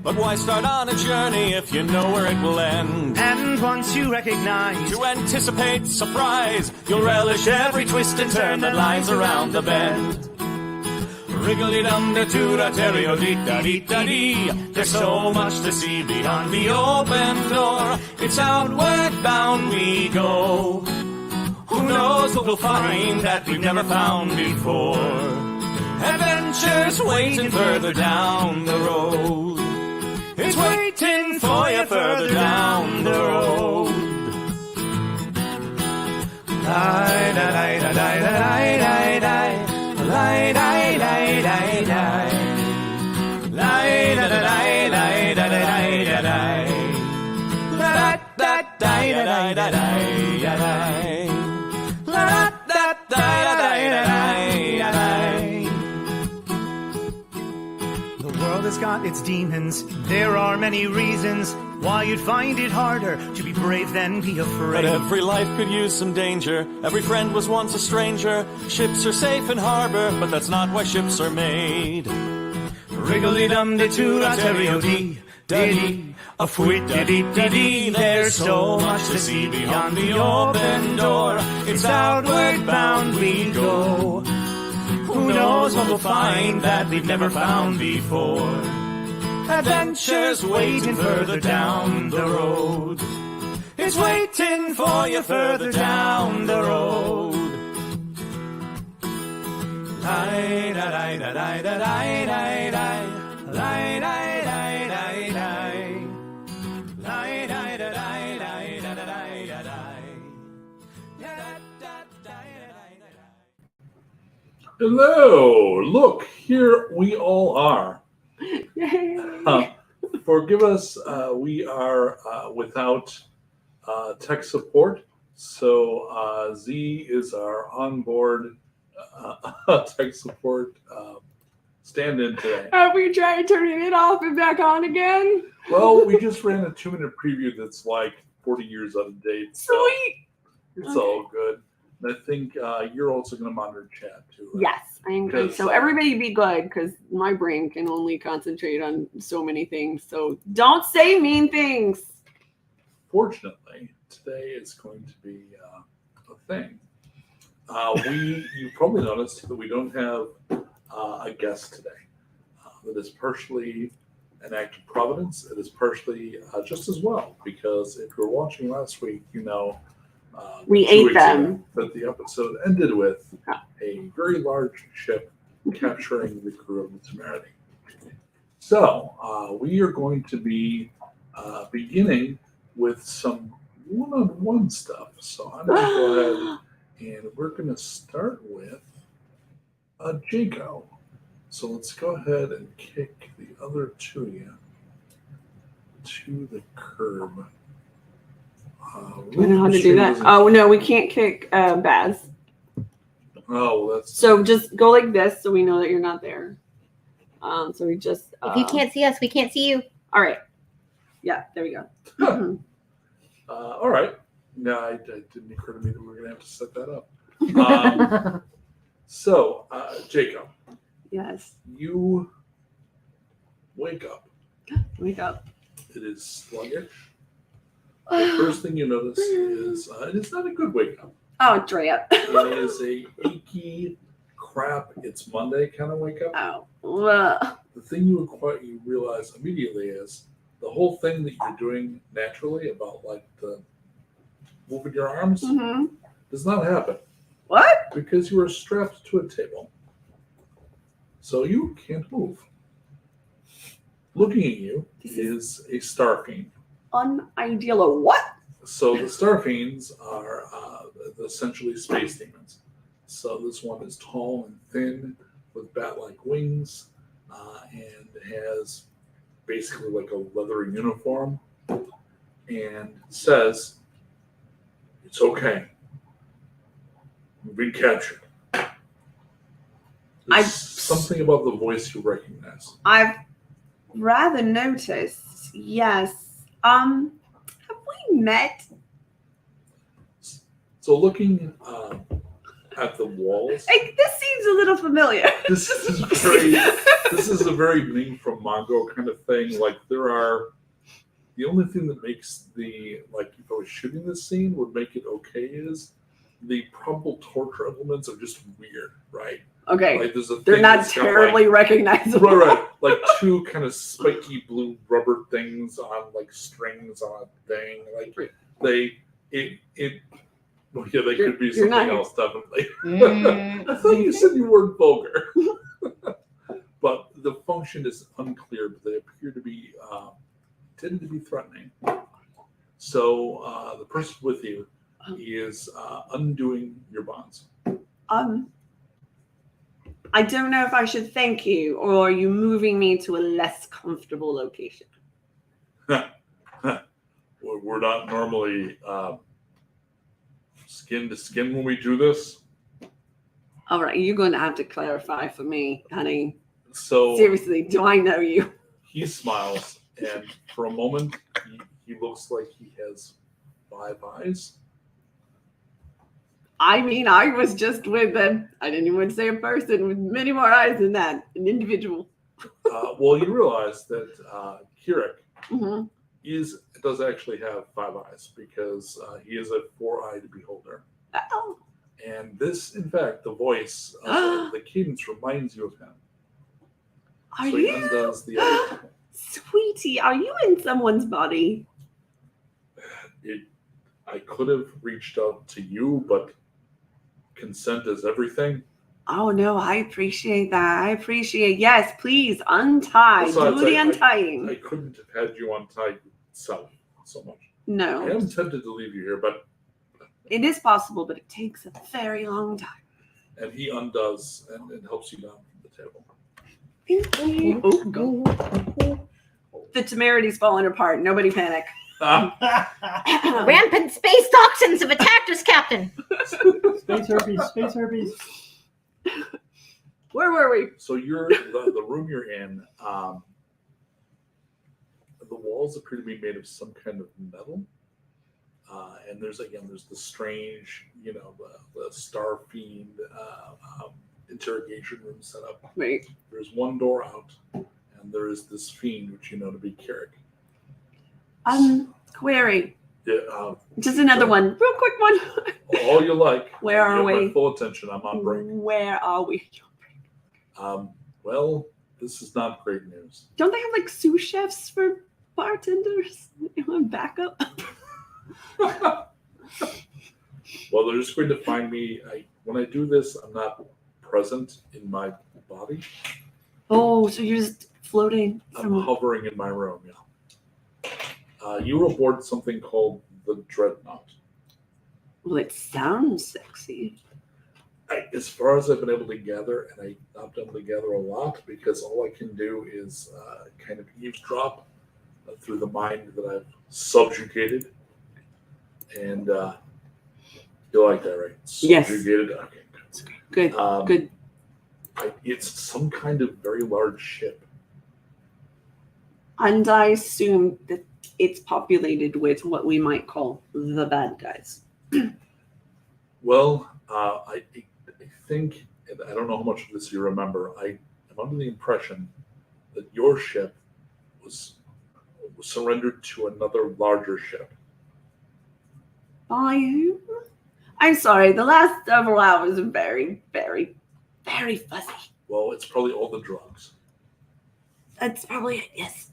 But why start on a journey if you know where it will end? And once you recognize, To anticipate surprise, you'll relish every twist and turn that lies around the bend. Wriggly-dum-da-doo-da-terry-o-dee-da-dee-da-dee. There's so much to see beyond the open door. It's outward bound we go. Who knows what we'll find that we've never found before? Adventures waiting further down the road. It's waiting for you further down the road. the world has got its demons. There are many reasons why you'd find it harder to be brave than be But afraid. every life could use some danger. Every friend was once a stranger. Ships are safe in harbor, but that's not why ships are made. Wriggly-dum-de-doo-da-terry-o-dee-da-dee. A fwit-da-dee-da-dee. There's so much to see beyond the open door. It's outward bound we go. Who knows what we'll find that we've never found before? Adventures waiting further down the road. It's waiting for you further down the road. Hello, look, here we all are. Forgive us, we are without tech support, so Z is our onboard tech support stand-in today. Have we tried turning it off and back on again? Well, we just ran a 2-minute preview that's like 40 years out of date, so Sweet. it's all good. And I think you're also going to monitor chat too, right? Yes, I am good. So everybody be good because my brain can only concentrate on so many things. So don't say mean things. Fortunately, today is going to be a thing. You probably noticed that we don't have a guest today. That is partially an act of providence. It is partially just as well, because if you were watching last week, you know We 2 ate weeks them. ago that the episode ended with a very large ship capturing the crew of the Temerity. So we are going to be beginning with some one-on-one stuff. So I'm going to go ahead and we're going to start with Jaco. So let's go ahead and kick the other two of you to the curb. I don't know how to do that. Oh, no, we can't kick Baz. Oh, well, that's So just go like this so we know that you're not there. So we just. If you can't see us, we can't see you. All right. Yeah, there we go. Mhm. all right. No, I didn't occur to me that we were going to have to set that up. So, Jacob, Yes. you wake up. Wake up. It is sluggish. The first thing you notice is it is not a good wake up. Oh, Drea. It is a achy, crap, it's Monday kind of wake up. Oh. Ugh. The thing you realize immediately is the whole thing that you're doing naturally about like the moving your arms Mhm. does not happen What? because you are strapped to a table. So you can't move. Looking at you This is a star fiend. Unideal or what? So the star fiends are essentially space demons. So this one is tall and thin with bat-like wings and has basically like a leather uniform and says, "It's okay. You've been captured." There's something about the voice you recognize. I've rather noticed. Yes. Have we met? So looking at the walls. Like, this seems a little familiar. This is a very name from Mongo kind of thing. Like the only thing that makes if I was shooting this scene would make it okay is the probable torture elements are just weird, right? Okay. Like they're not terribly recognizable. Right. Like two kind of spiky blue rubber things on like strings on a thing. Like they could be something else, definitely. I thought you said you weren't vulgar. But the function is unclear, but they appear to be tend to be threatening. So the person with you is undoing your bonds. I don't know if I should thank you, or are you moving me to a less comfortable location? We're not normally skin to skin when we do this. All right, you're going to have to clarify for me, honey. So Seriously, do I know you? he smiles, and for a moment, he looks like he has 5 eyes. I mean, I was just with them. I didn't even say a person with many more eyes than that, an individual. Well, you realize that Kirik Mm-hmm. does actually have 5 eyes because he is a 4-eyed beholder. Oh. And this, in fact, the voice, the cadence reminds you of him. Are so you? he undoes the other. Sweetie, are you in someone's body? I could have reached out to you, but consent is everything. Oh, no, I appreciate that. Yes, please, untie. Besides, Do the untying. I couldn't have had you untied so much. No. I am tempted to leave you here, but... It is possible, but it takes a very long time. And he undoes and helps you down from the table. Oh, go. The temerity's falling apart. Nobody panic. Rampant space toxins have attacked us, Captain. Space herpes. Where were we? So the room you're in, the walls appear to be made of some kind of metal. And there's the strange, the star fiend interrogation room set up. Wait. There's one door out, and there is this fiend, which you know to be Kirik. Query. Yeah, Just another one. Real quick one. all you like. Where are You have we? my full attention. I'm on break. Where are we? Well, this is not great news. Don't they have like sous chefs for bartenders? You want backup? Well, they're just going to find me. When I do this, I'm not present in my body. Oh, so you're just floating. I'm hovering in my room, yeah. You were aboard something called the Dreadnought. Well, it sounds sexy. As far as I've been able to gather, and I've not been able to gather a lot because all I can do is kind of eavesdrop through the mind that I've subjugated. And you like that, right? Yes. Subjugated? Okay, Good. Good. It's some kind of very large ship. And I assume that it's populated with what we might call the bad guys. Well, I think, and I don't know how much of this you remember, I am under the impression that your ship was surrendered to another larger ship. By who? I'm sorry, the last several hours are very, very, very fuzzy. Well, it's probably all the drugs. That's probably it, yes.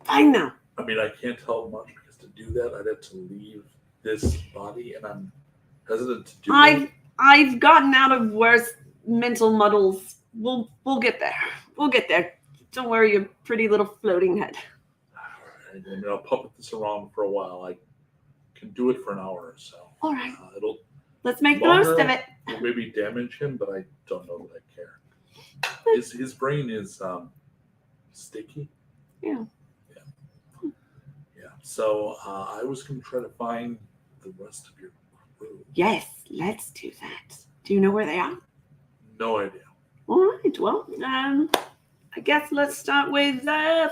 I know. I mean, I can't tell much because to do that, I'd have to leave this body, and I'm hesitant to do that. I've gotten out of worse mental muddles. We'll get there. We'll get there. Don't worry, your pretty little floating head. All right, I mean, I'll puppet this around for a while. I can do it for an hour or so. All right. Let's make the longer most of it. will maybe damage him, but I don't know that I care. His brain is sticky. Yeah. So I was going to try to find the rest of your crew. Yes, let's do that. Do you know where they are? No idea. All right. Well, I guess let's start with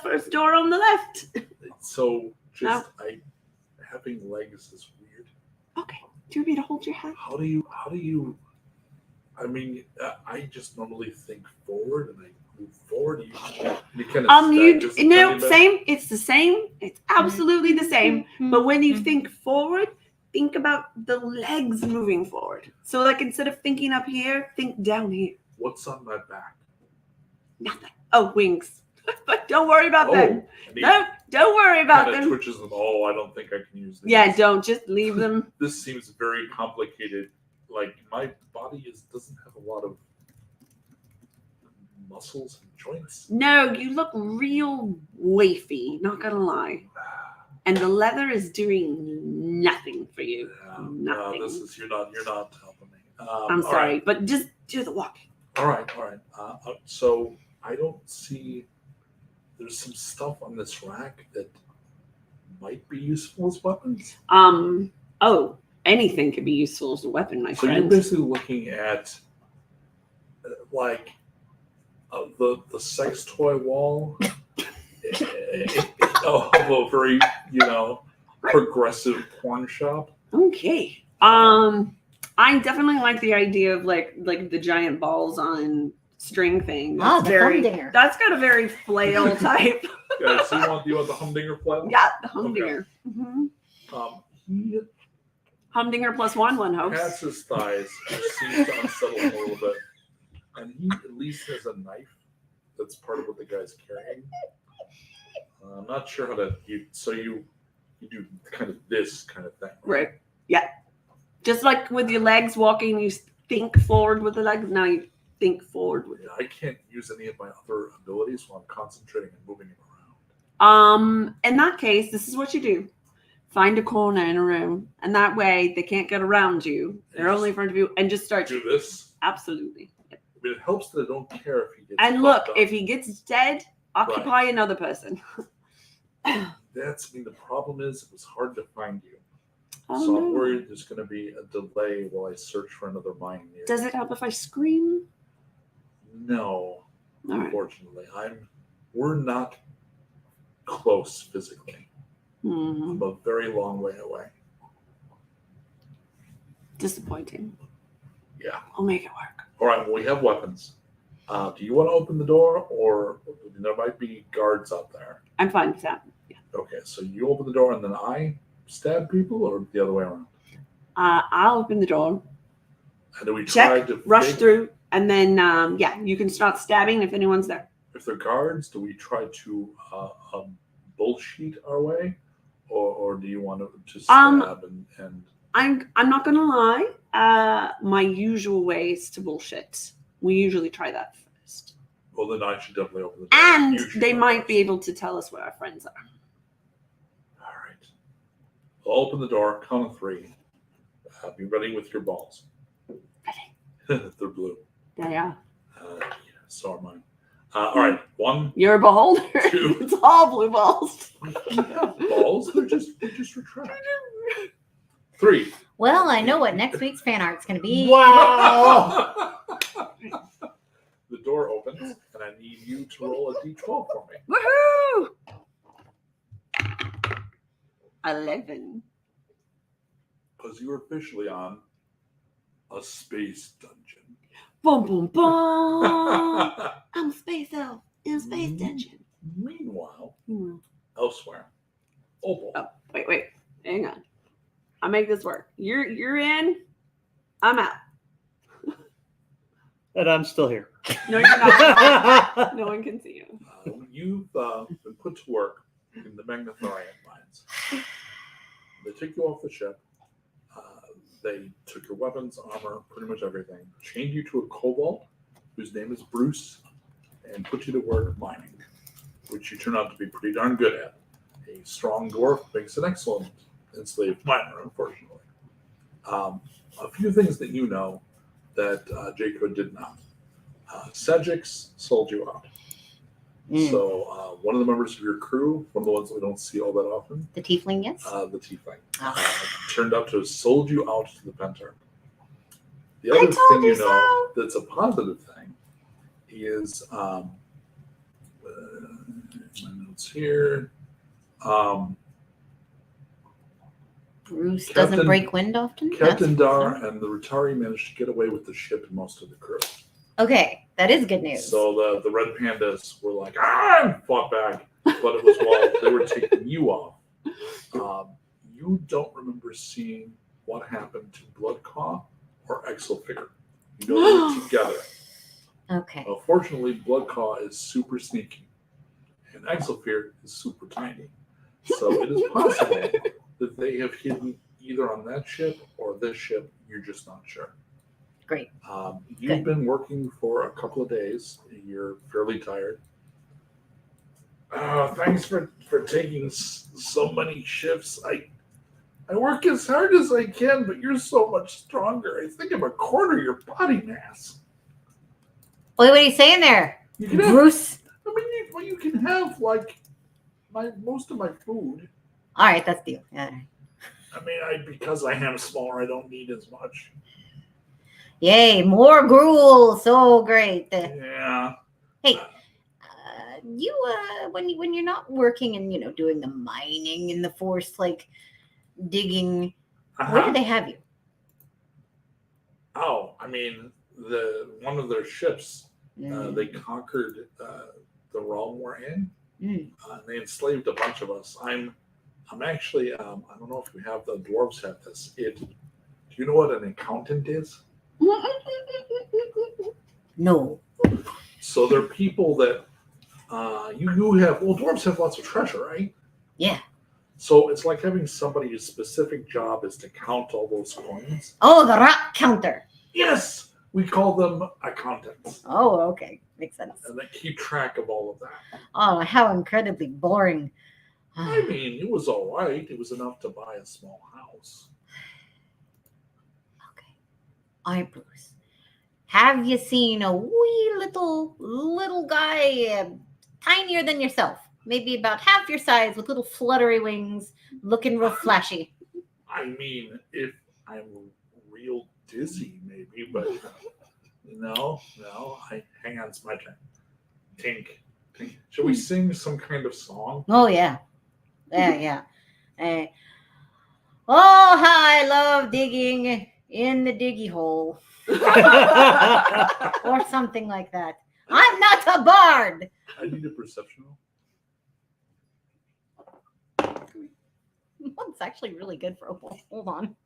first door on the left. So having legs is weird. Okay. Do you want me to hold your hand? How do you? I mean, I just normally think forward and I move forward. You kind of Same. It's the same. It's absolutely the same. But when you think forward, think about the legs moving forward. So, like, instead of thinking up here, think down here. What's on my back? Nothing. Oh, wings. But don't worry about them. And No, don't worry about kind of them. twitches them. Oh, I don't think I can use these. Yeah, don't just leave them. This seems very complicated. Like my body doesn't have a lot of muscles and joints. No, you look real wafy. Not gonna lie. And the leather is doing nothing for you. Nothing. You're not helping me. I'm all sorry, right. but just do the walking. All right. So I don't see. There's some stuff on this rack that might be useful as weapons. Oh, anything could be useful as a weapon, my So you're friend. basically looking at the sex toy wall of a very progressive porn shop. Okay. I definitely like the idea of like the giant balls on string thing. Ah, the humdinger. That's got a very flail type. Yeah, so you want the humdinger flat? Yeah, the humdinger. Mm-hmm. He Humdinger plus one hopes. pats his thighs, which seems to unsettle him a little bit, and he at least has a knife. That's part of what the guy's carrying. I'm not sure how to. You do kind of this kind of thing, Right. Yeah. Just like with your legs walking, you think forward with the legs. Now you think forward with. Yeah, I can't use any of my other abilities while I'm concentrating and moving him around. In that case, this is what you do. Find a corner in a room, and that way they can't get around you. They're only in front of you, and just start. Do this. Absolutely. I mean, it helps that I don't care if he gets. And look, fucked up. if he gets dead, occupy another person. The problem is it was hard to find you. Oh, So I'm no. worried there's going to be a delay while I search for another mine near. Does it help if I scream? No, All right. unfortunately, we're not close physically. Hmm. I'm a very long way away. Disappointing. Yeah. I'll make it work. All right. Well, we have weapons. Do you want to open the door, or there might be guards out there? I'm fine with that. Yeah. Okay. So you open the door, and then I stab people, or the other way around? I'll open the door, And do we try check, to rush through, and then you can start stabbing if anyone's there. If they're guards, do we try to bullshit our way, or do you want to stab and? I'm not gonna lie. My usual way is to bullshit. We usually try that first, Well, then I should definitely open the door. and You should they go might first. be able to tell us where our friends are. All right. I'll open the door. Count of three. Be ready with your balls. Ready. They're blue. There you are. Yeah, so are mine. All right. One. You're a beholder. Two. It's all blue balls. Balls. They just retract. Three. Well, I know what next week's fan art's going to be. Wow. The door opens, and I need you to roll a d12 for me. Woohoo! 11. Because you are officially on a space dungeon. Boom, boom, boom. I'm a space elf in a space dungeon. Meanwhile, Hmm. elsewhere, Opal. Oh, wait. Hang on. I'll make this work. You're in. I'm out. And I'm still here. No, you're not. No one can see you. You've been put to work in the Magnatharian mines. They took you off the ship. They took your weapons, armor, pretty much everything, chained you to a kobold whose name is Bruce, and put you to work mining, which you turn out to be pretty darn good at. A strong dwarf makes an excellent enslaved miner, unfortunately. A few things that you know that Jacob did not. Cedrix sold you out. So one of the members of your crew, one of the ones that we don't see all that often, The tiefling, yes? the tiefling, Oh. turned out to have sold you out to the Pentar. The I other told thing you you know so. that's a positive thing is my notes here. Bruce Captain- doesn't break wind often? Captain That's- Dar and the Ratari managed to get away with the ship and most of the crew. Okay, that is good news. So the Red Pandas were like, and fought back, but it was while they were taking you off. You don't remember seeing what happened to Bloodcaw or Exelfigure. You know them together. Okay. Fortunately, Bloodcaw is super sneaky, and Exelfigure is super tiny. So it is possible that they have hidden either on that ship or this ship. You're just not sure. Great. You've Good. been working for a couple of days. You're fairly tired. Thanks for taking so many shifts. I work as hard as I can, but you're so much stronger. I think I'm a quarter your body mass. Wait, what are you saying there? You can have, Bruce? I mean, you can have like most of my food. All right, that's the deal. Yeah. I mean, because I am smaller, I don't need as much. Yay, more gruel. So great. Yeah. Hey, you when you're not working and doing the mining in the forest, like digging, where do they have you? Oh, I mean, one of their ships. They conquered the realm we're in. Mm. They enslaved a bunch of us. I'm actually. I don't know if we have the dwarves have this. Do you know what an accountant is? No. So they're people that you have. Well, dwarves have lots of treasure, right? Yeah. So it's like having somebody whose specific job is to count all those coins. Oh, the rock counter. Yes, we call them accountants, Oh, okay. Makes sense. and they keep track of all of that. Oh, how incredibly boring. I mean, it was all right. It was enough to buy a small house. Okay. All right, Bruce. Have you seen a wee little guy, tinier than yourself, maybe about half your size, with little fluttery wings, looking real flashy? I mean, if I'm real dizzy, maybe, but no. Hang on, it's my turn. Tink. Shall we sing some kind of song? Oh yeah, yeah. Oh, how I love digging in the diggy hole, or something like that. I'm not a bard. I need a perception roll. That's actually really good for Opal. Hold on.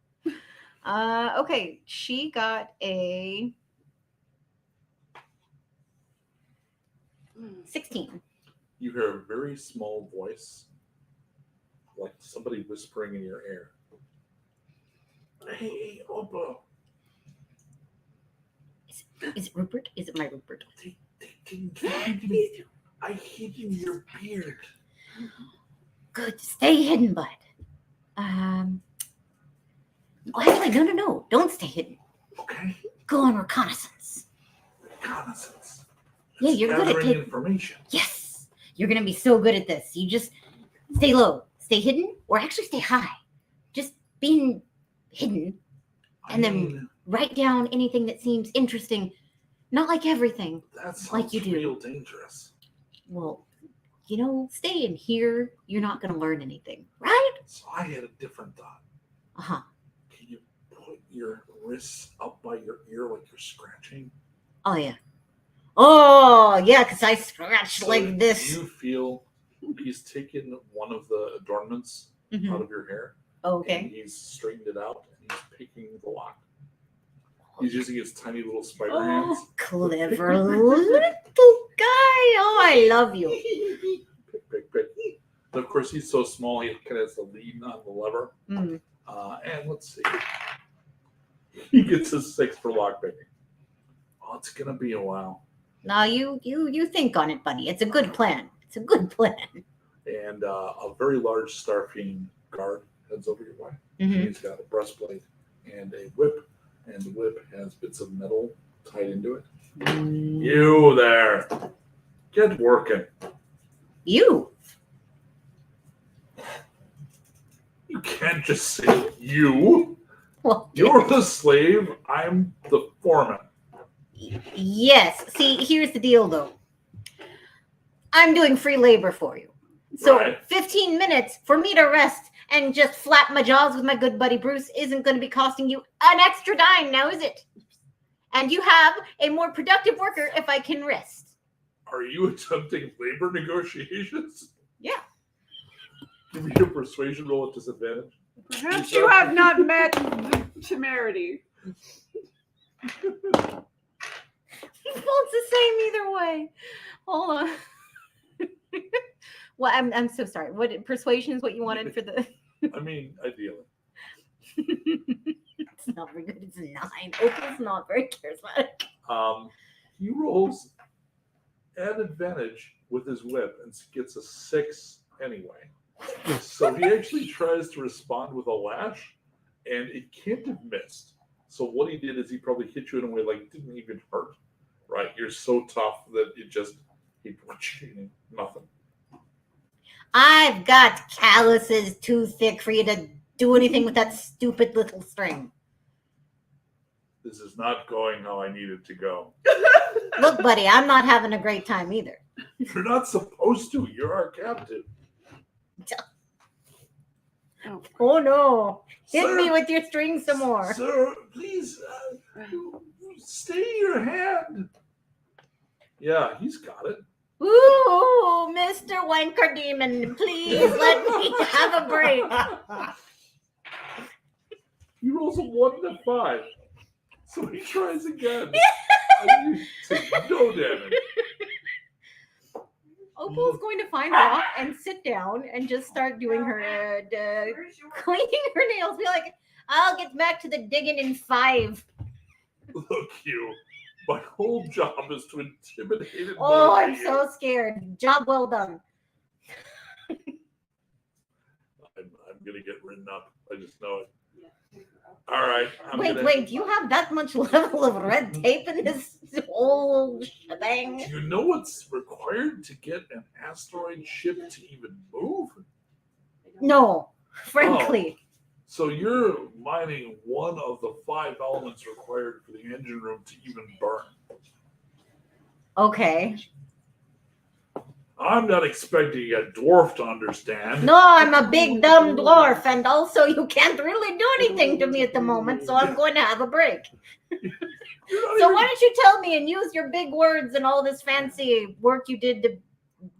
Okay, she got a 16. You hear a very small voice, like somebody whispering in your ear. Hey, Opa. Is it Rupert? Is it my Rupert? They didn't find me. I hid in your beard. Good. Stay hidden, bud. Oh, actually, no. Don't stay hidden. Okay. Go on reconnaissance. Reconnaissance. Yeah, you're good at gathering taking. information. Yes, you're gonna be so good at this. You just stay low, stay hidden, or actually stay high. Just being hidden, I and then mean, write down anything that seems interesting. Not like everything. that sounds like you do. real dangerous. Well, stay in here. You're not gonna learn anything, right? So I had a different thought. Uh-huh. Can you put your wrists up by your ear like you're scratching? Oh yeah. Oh yeah, because I scratched So like this. You feel he's taken one of the adornments Mhm. out of your hair. Oh, And okay. he's straightened it out and he's picking the lock. He's using his tiny little spider Oh, hands. clever little guy. Oh, I love you. Pick. And of course, he's so small, he kind of has the lead on the lever. Mm. And let's see. He gets his 6 for lockpicking. Oh, it's going to be a while. Now you think on it, buddy. It's a good plan. It's a good plan. And a very large Starfiend guard heads over your way. Mhm. He's got a breastplate and a whip. And the whip has bits of metal tied into it. You there. Get working. You. You can't just say you. Well, You're the slave. I'm the foreman. yes. See, here's the deal, though. I'm doing free labor for you. So Right. 15 minutes for me to rest and just flap my jaws with my good buddy Bruce isn't going to be costing you an extra dime now, is it? And you have a more productive worker if I can rest. Are you attempting labor negotiations? Yeah. Give me a persuasion roll at disadvantage. Perhaps you have not met the temerity. Well, it's the same either way. Hold on. Well, I'm so sorry. What persuasion is what you wanted for the? I mean, ideally. It's not very good. It's a 9. Opal's not very charismatic. He rolls at advantage with his whip and gets a 6 anyway. So he actually tries to respond with a lash, and it can't have missed. So what he did is he probably hit you in a way like it didn't even hurt. Right? You're so tough that he put you in nothing. I've got calluses too thick for you to do anything with that stupid little string. This is not going how I need it to go. Look, buddy, I'm not having a great time either. You're not supposed to. You're our captain. Oh no! Hit Sir, me with your string some more. Sir, please stay your hand. Yeah, he's got it. Ooh, Mr. Wanker Demon, please let me have a break. He rolls a 1 and a 5. So he tries again. And you take no damage. Opal's going to find Rock and sit down and just start doing her cleaning her nails. Be like, I'll get back to the digging in 5. Look, you. My whole job is to intimidate and Oh, I'm motivate so scared. Job well done. you. I'm going to get written up. I just know it. All right. Wait, you have that much level of red tape in this whole shebang? Do you know what's required to get an asteroid ship to even move? No, frankly. So you're mining one of the 5 elements required for the engine room to even burn. Okay. I'm not expecting a dwarf to understand. No, I'm a big dumb dwarf, and also you can't really do anything to me at the moment, so I'm going to have a break. So why don't you tell me and use your big words and all this fancy work you did to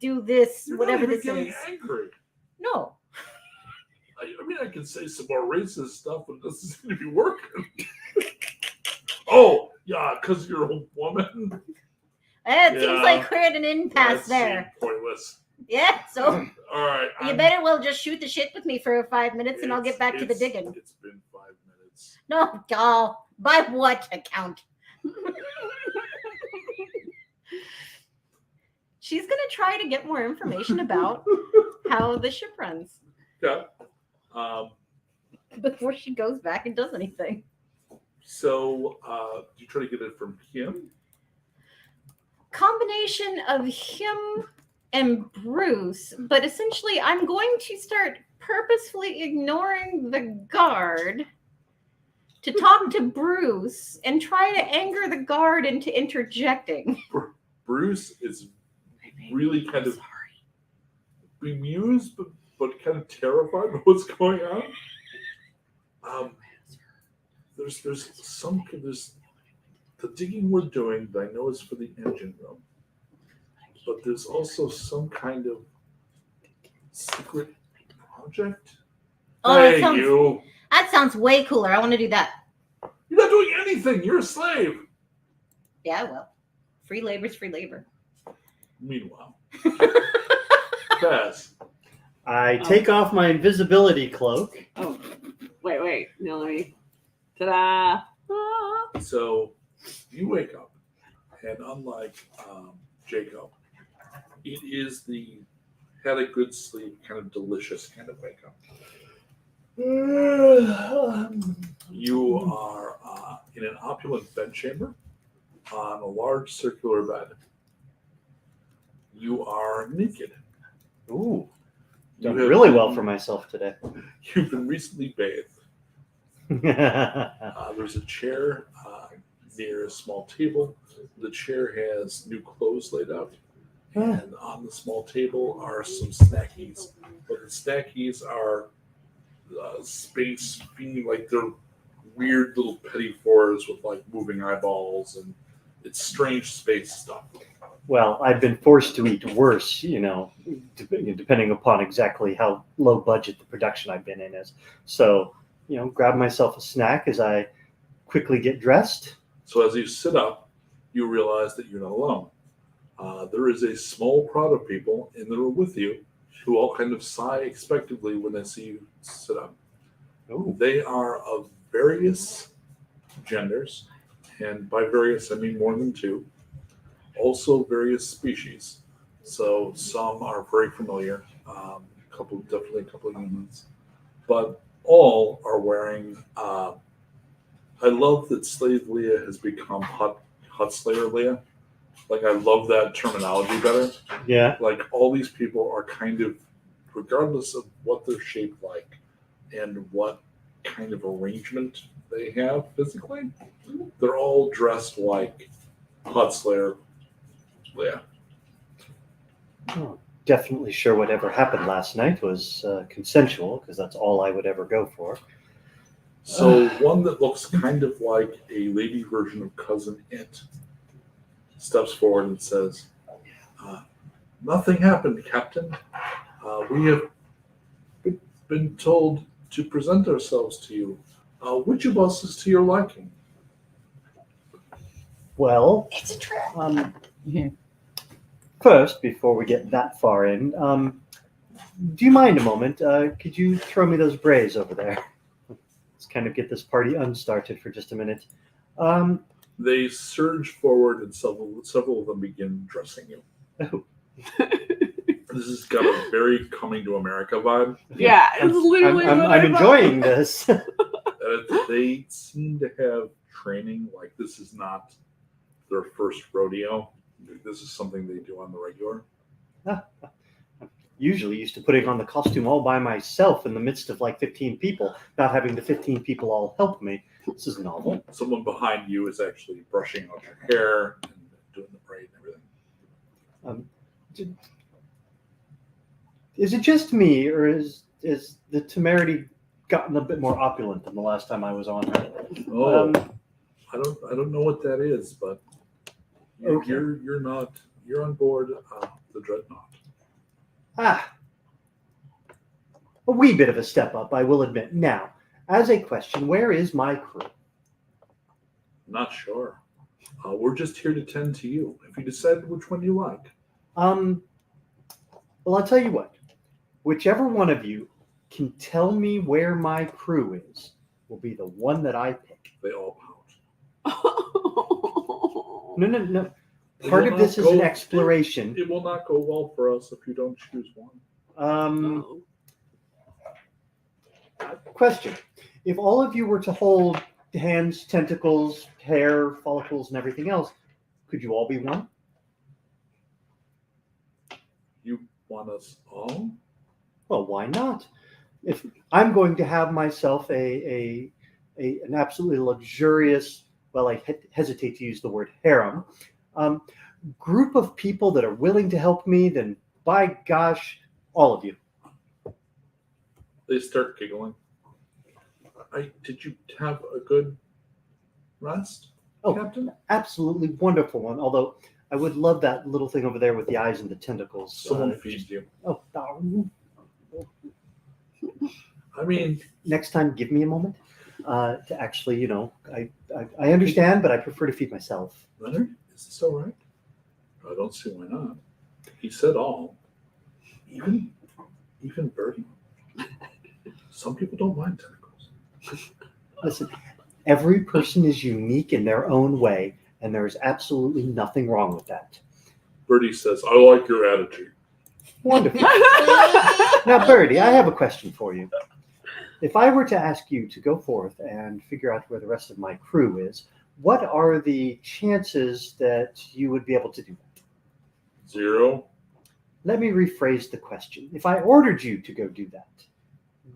do this, You're whatever not even this getting is? angry. No. I mean, I can say some more racist stuff, but this is going to be working. Oh, yeah, because you're a woman. It seems Yeah. like we're at an impasse That there. seemed pointless. Yeah, so All right. you better well just shoot the shit with me for 5 minutes and I'll get back to the It's- digging. It's been 5 minutes. No, oh, by what account? She's going to try to get more information about how the ship runs Yeah. before she goes back and does anything. So, do you try to get it from him? Combination of him and Bruce, but essentially I'm going to start purposefully ignoring the guard to talk to Bruce and try to anger the guard into interjecting. Bruce is really kind of bemused, but kind of terrified by what's going on. There's the digging we're doing that I know is for the engine room, but there's also some kind of secret project. Oh, Hey, that sounds way cooler. I want to do that. You're not doing anything. You're a slave. Yeah, well, free labor's free labor. Meanwhile, Bess, I take off my invisibility cloak. Oh, wait. No, let me. Ta-da! Ah. so you wake up, and unlike Jacob, it is the had a good sleep, kind of delicious kind of wake up. You are in an opulent bedchamber on a large circular bed. You are naked. Ooh, You done have really been- well for myself today. You've been recently bathed. There's a chair near a small table. The chair has new clothes laid out. And on the small table are some snackies. But the snackies are space being like they're weird little petty fours with like moving eyeballs, and it's strange space stuff. Well, I've been forced to eat worse, depending upon exactly how low budget the production I've been in is. So, grab myself a snack as I quickly get dressed. So as you sit up, you realize that you're not alone. There is a small crowd of people in the room with you who all kind of sigh expectantly when they see you sit up. Oh, They are of various genders, and by various I mean more than two. Also various species. So some are very familiar, definitely a couple of humans, but all are wearing. I love that Slave Leah has become Hut Slayer Leah. Like I love that terminology better. yeah. Like all these people are kind of, regardless of what they're shaped like and what kind of arrangement they have physically, they're all dressed like Hut Slayer Leah. Oh, definitely sure whatever happened last night was consensual, because that's all I would ever go for. So one that looks kind of like a lady version of Cousin It steps forward and says, "Nothing happened, Captain. We have been told to present ourselves to you. Which of us is to your liking?" Well, It's a trap. first, before we get that far in, do you mind a moment? Could you throw me those brays over there? Let's kind of get this party unstarted for just a minute. They surge forward and several of them begin dressing you. Oh. This has got a very Coming to America vibe. Yeah, it's literally I'm what I enjoying this. They seem to have training. Like this is not their first rodeo. This is something they do on the regular. Usually used to putting on the costume all by myself in the midst of like 15 people, not having the 15 people all help me. This is novel. Someone behind you is actually brushing out your hair and doing the braid and everything. Is it just me, or is the temerity gotten a bit more opulent than the last time I was on her? Oh, I don't know what that is, but Okay. you're on board the Dreadnought. A wee bit of a step up, I will admit. Now, as a question, where is my crew? Not sure. We're just here to tend to you. If you decide which one you like. Well, I'll tell you what. Whichever one of you can tell me where my crew is will be the one that I pick. They all pout. No. It Part will of this not is an go- exploration. It will not go well for us if you don't choose one. Question. If all of you were to hold hands, tentacles, hair, follicles, and everything else, could you all be one? You want us all? Well, why not? If I'm going to have myself an absolutely luxurious, well, I hesitate to use the word harem, group of people that are willing to help me, then by gosh, all of you. They start giggling. Did you have a good rest, Oh, Captain? absolutely wonderful one. Although I would love that little thing over there with the eyes and the tentacles. Someone feeds you. Oh, I mean, next time, give me a moment to actually, I understand, but I prefer to feed myself. Leonard, is this all right? I don't see why not. He said all. Even Birdie. Some people don't mind tentacles. Listen, every person is unique in their own way, and there is absolutely nothing wrong with that. Birdie says, "I like your attitude." Wonderful. Now, Birdie, I have a question for you. If I were to ask you to go forth and figure out where the rest of my crew is, what are the chances that you would be able to do that? 0. Let me rephrase the question. If I ordered you to go do that,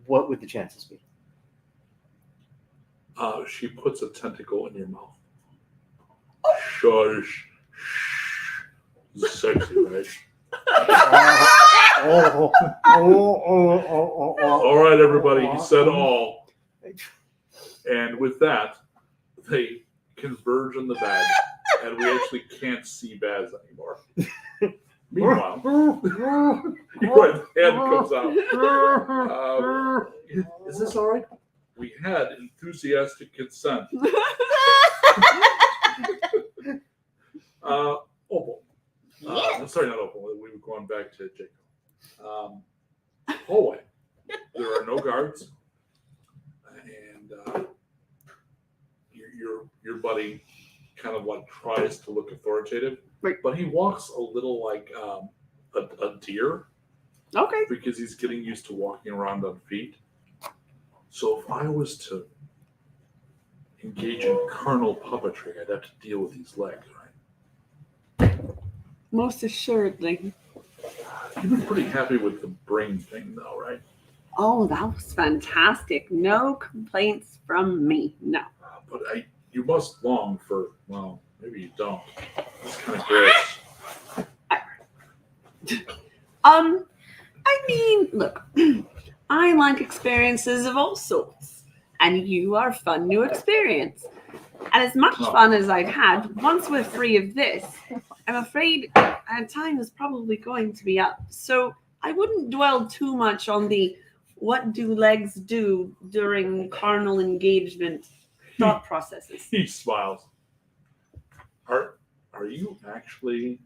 what would the chances be? She puts a tentacle in your mouth. Shush. Sexy, right? All right, everybody. He said all. And with that, they converge in the bag, and we actually can't see Baz anymore. Meanwhile, your hand comes out. Is this all right? We had enthusiastic consent. Opal. Sorry, not Opal. We were going back to Jacob. Hallway. There are no guards, and your buddy kind of like tries to look authoritative, Right. but he walks a little like a deer Okay. because he's getting used to walking around on feet. So if I was to engage in carnal puppetry, I'd have to deal with these legs, right? Most assuredly. You've been pretty happy with the brain thing, though, right? Oh, that was fantastic. No complaints from me. No. But you must long for, well, maybe you don't. It's kind of gross. I mean, look, I like experiences of all sorts, and you are fun new experience. And as much fun as I've had, once we're free of this, I'm afraid our time is probably going to be up. So I wouldn't dwell too much on the what do legs do during carnal engagement thought processes. He smiles. Are you actually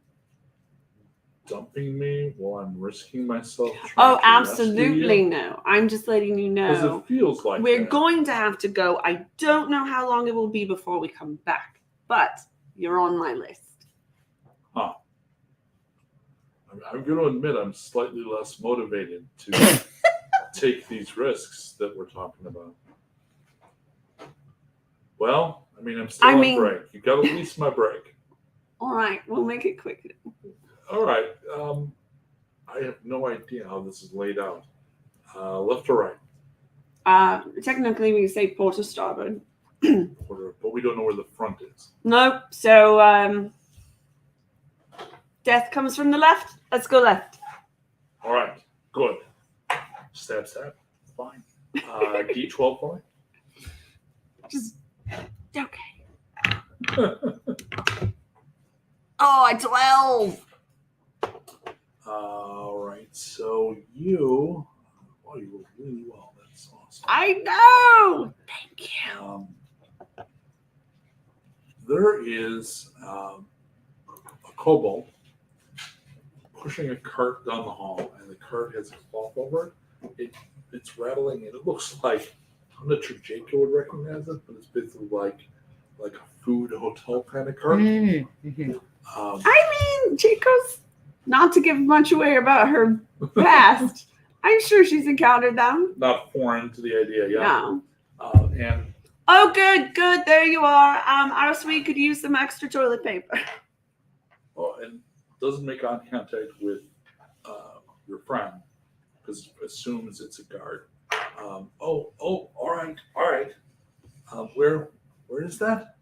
dumping me while I'm risking myself? Oh, absolutely no. I'm just letting you Because know. it feels like We're that. going to have to go. I don't know how long it will be before we come back, but you're on my list. Huh. I'm going to admit I'm slightly less motivated to take these risks that we're talking about. Well, I mean, I'm still on break. You got to lease my break. All right, we'll make it quick. All right. I have no idea how this is laid out. Left or right? Technically, we say port or starboard. But we don't know where the front is. Nope. So, death comes from the left. Let's go left. All right. Good. Stab, stab. Fine. D12 point. Just okay. Oh, a 12. All right. So you rolled really well. That's awesome. I know. Thank you. There is a kobold pushing a cart down the hall, and the cart has a cloth over it. It's rattling, and it looks like, I'm not sure Jacob would recognize it, but it's basically like a food hotel kind of cart. Mm-hmm. I mean, Chico's, not to give much away about her past, I'm sure she's encountered them. Not foreign to the idea, yeah. No. And Oh, good. There you are. Our suite could use some extra toilet paper. and doesn't make eye contact with your friend because assumes it's a guard. All right. Where is that?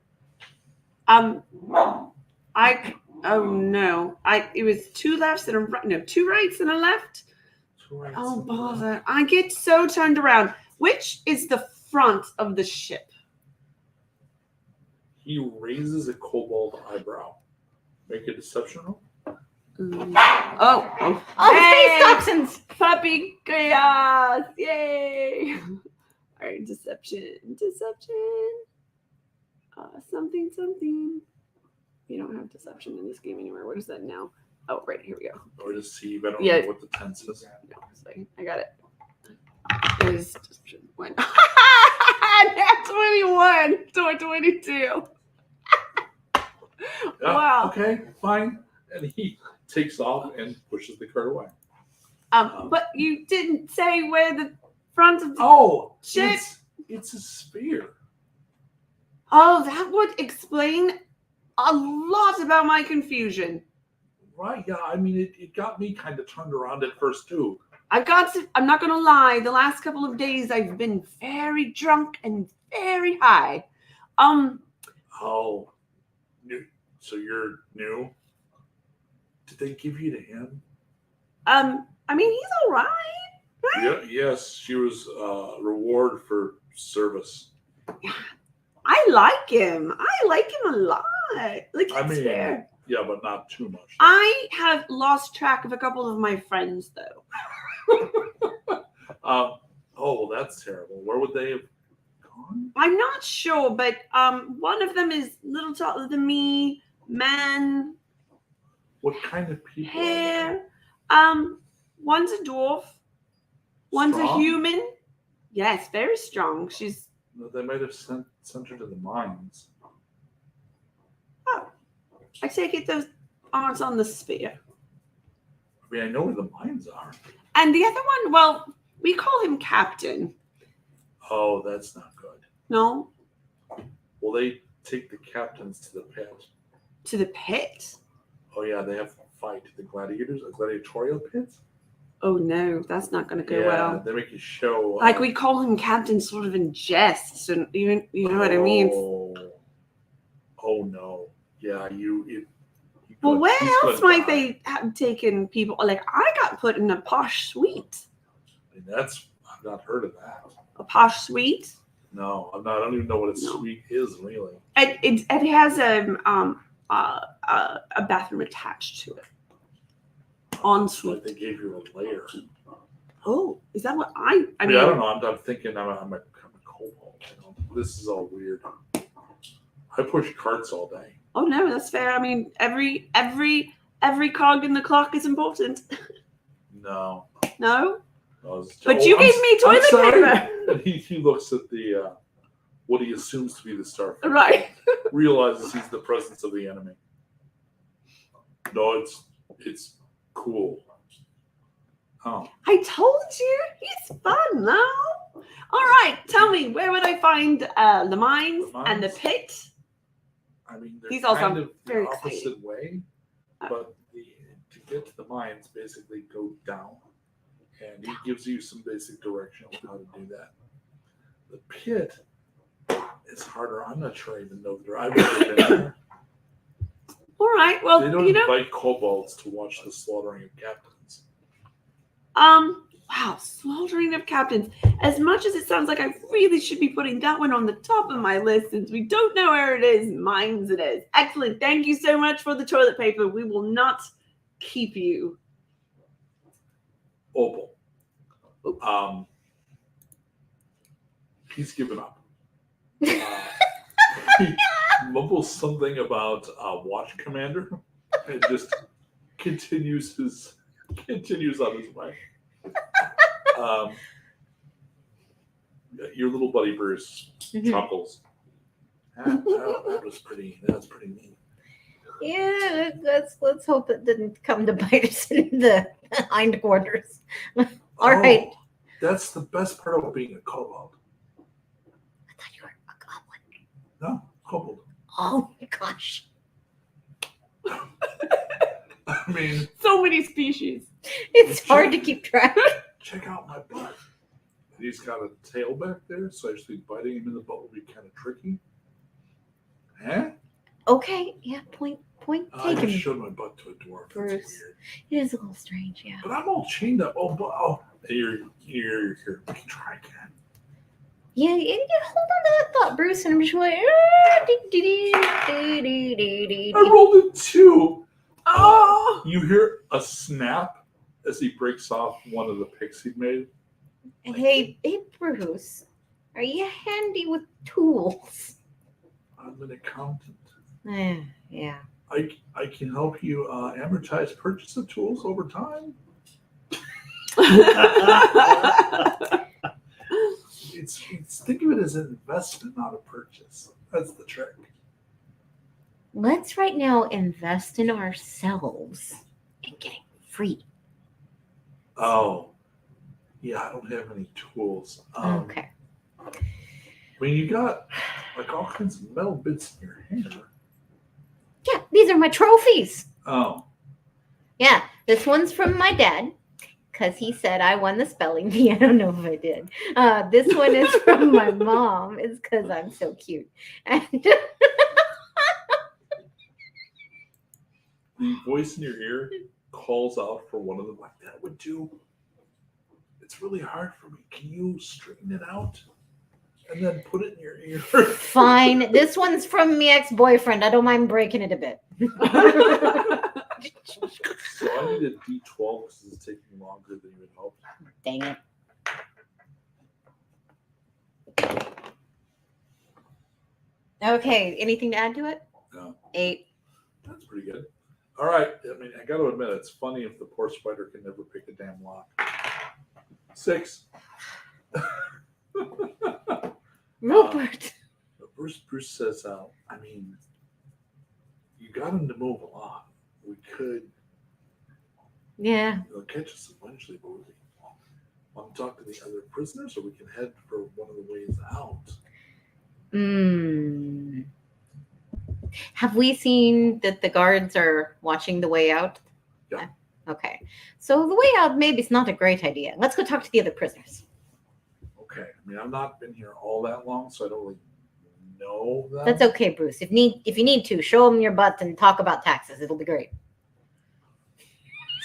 It was two lefts and a right. No, two rights and a left. Two rights Oh, and a left. bother. I get so turned around. Which is the front of the ship? He raises a kobold eyebrow. Make a deception roll. Oh, Oh, hey! space toxins! Puppy chaos! Yay! All right, deception. Something. You don't have deception in this game anywhere. What is that now? Oh, right, here we go. Or deceive. I don't Yeah. know what the tense is. No, I got it. It is deception. One. That's 21 to 22. Yeah, Wow. Okay, fine. And he takes off and pushes the cart away. But you didn't say where the front of the Oh, shit. it's a spear. Oh, that would explain a lot about my confusion. Right, yeah. I mean, it got me kind of turned around at first, too. I'm not going to lie. The last couple of days, I've been very drunk and very high. Oh, new. So you're new? Did they give you to him? I mean, he's all right. Yeah, yes, she was reward for service. I like him. I like him a lot. Like, I it's mean, fair. yeah, but not too much. I have lost track of a couple of my friends, though. Oh, that's terrible. Where would they have gone? I'm not sure, but one of them is little taller than me, man, What kind of people? Are they? hair. One's a dwarf. One's a Strong? human. Yes, very strong. She's They might have sent her to the mines. I take it those aren't on the sphere. I mean, I know where the mines are. And the other one, well, we call him Captain. Oh, that's not good. No, Will they take the captains to the pit? to the pit. Oh yeah, they have to fight the gladiators, a gladiatorial pit. Oh no, that's not going to go yeah, well. they make you show. Like we call him Captain, sort of in jest, and you know what I mean. Oh no, yeah, you Well, could- where he's else gonna might die. they have taken people? Like I got put in a posh suite. I mean, I've not heard of that. A posh suite. No, I'm not. I don't even know what a No. suite is really. It has a bathroom attached to it. En Like suite. they gave you a layer. Oh, is that what I mean? I don't know. I'm thinking I'm a kobold. You know? This is all weird. I push carts all day. Oh no, that's fair. I mean, every cog in the clock is important. No. No, But but you gave me toilet paper. And he looks at the what he assumes to be the starfish. Right. Realizes he's the presence of the enemy. No, it's cool. Oh, I told you, he's fun now. All right, tell me, where would I find the mines and the mines? pit? I mean, they're These all kind sound of very the opposite way, but to get to the mines, basically go down, and he gives you some basic direction on how to do that. The pit is harder. I'm not sure I even know that. I've never been there. All right, well, They don't you know, invite kobolds to watch the slaughtering of captains. wow, slaughtering of captains. As much as it sounds like I really should be putting that one on the top of my list, since we don't know where it is, mines it is. Excellent. Thank you so much for the toilet paper. We will not keep you. Opal. He's given up. He mumbles something about watch commander and just continues on his way. Your little buddy Bruce chuckles. That was pretty neat. Yeah, let's hope it didn't come to bite us in the hindquarters. All right. Oh, that's the best part about being a kobold. I thought you were a goblin. No, kobold. Oh my gosh. I mean, So many species. It's hard to keep track. check out my butt. And he's got a tail back there, so actually biting him in the butt would be kind of tricky. Huh? Okay, yeah, point I just taken. showed my butt to a dwarf. That's Bruce. weird. It is a little strange, yeah. But I'm all chained up. Oh, you're here. We can try again. Yeah, hold on to that thought, Bruce, and I'm just like, I rolled a 2. Oh, You hear a snap as he breaks off one of the picks he'd made. hey, Bruce, are you handy with tools? I'm an accountant. Yeah. I can help you amortize purchase of tools over time. It's think of it as an investment, not a purchase. That's the trick. Let's right now invest in ourselves and getting free. Oh, yeah. I don't have any tools. Okay. I mean, you got like all kinds of metal bits in your hair. Yeah, these are my trophies. Oh, Yeah, this one's from my dad because he said I won the spelling bee. I don't know if I did. This one is from my mom. It's because I'm so cute. And the voice in your ear calls out for one of them, like, that would do. It's really hard for me. Can you straighten it out and then put it in your ear? Fine. This one's from my ex-boyfriend. I don't mind breaking it a bit. So I need a D12 because it's taking longer than you had hoped. Dang it. Okay. Anything to add to it? No. 8. That's pretty good. All right. I mean, I got to admit, it's funny if the poor spider can never pick a damn lock. 6. Rupert. Bruce says, I mean, you got him to move along. We could, Yeah. catch us eventually, but we want to talk to the other prisoners, or we can head for one of the ways out. Have we seen that the guards are watching the way out? Yeah. Okay. So the way out maybe is not a great idea. Let's go talk to the other prisoners. Okay. I mean, I've not been here all that long, so I don't really know that. That's okay, Bruce. If you need to, show them your butt and talk about taxes. It'll be great.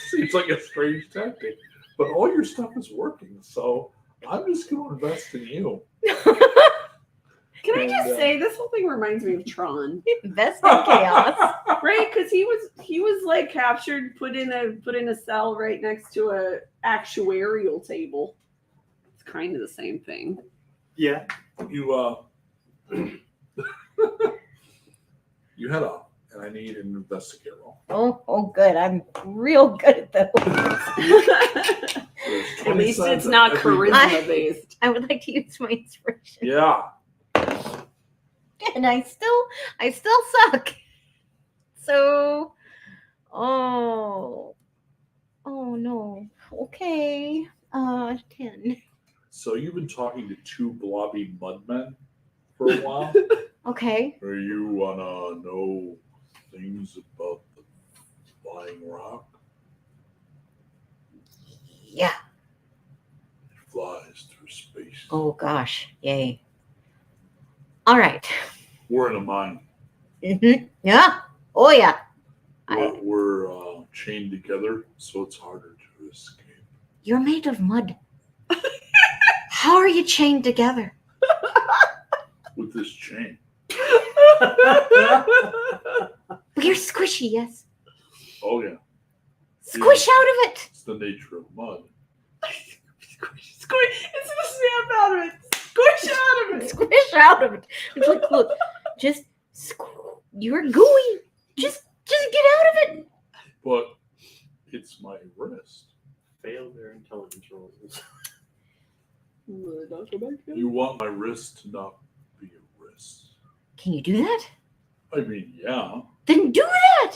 Seems like a strange tactic, but all your stuff is working, so I'm just going to invest in you. Can I And, just say this whole thing reminds me of Tron, Invest in chaos. right? Because he was like captured, put in a cell right next to a actuarial table. It's kind of the same thing. Yeah. You you head off, and I need an investigate roll. Oh, good. I'm real good at those. There's At 20 least signs it's not of every- charisma based. I would like to use my inspiration. Yeah. And I still suck. So, oh no. Okay. 10. So you've been talking to 2 blobby mudmen for a while. Okay. Or you wanna know things about the flying rock? Yeah. It flies through space. Oh gosh. Yay. All right. We're in a mine. Yeah. Oh yeah. We're chained together, so it's harder to escape. You're made of mud. How are you chained together? With this chain. You're squishy, yes. Oh yeah, Squish out of it. it's the nature of mud. Squish! It's the snap out of it. Squish out of it. Squish out of it. It's like, look, just you're gooey. Just get out of it. But it's my wrist. Fail their intelligence rolls. You want my wrist to not be a wrist? Can you do that? I mean, yeah. Then do that.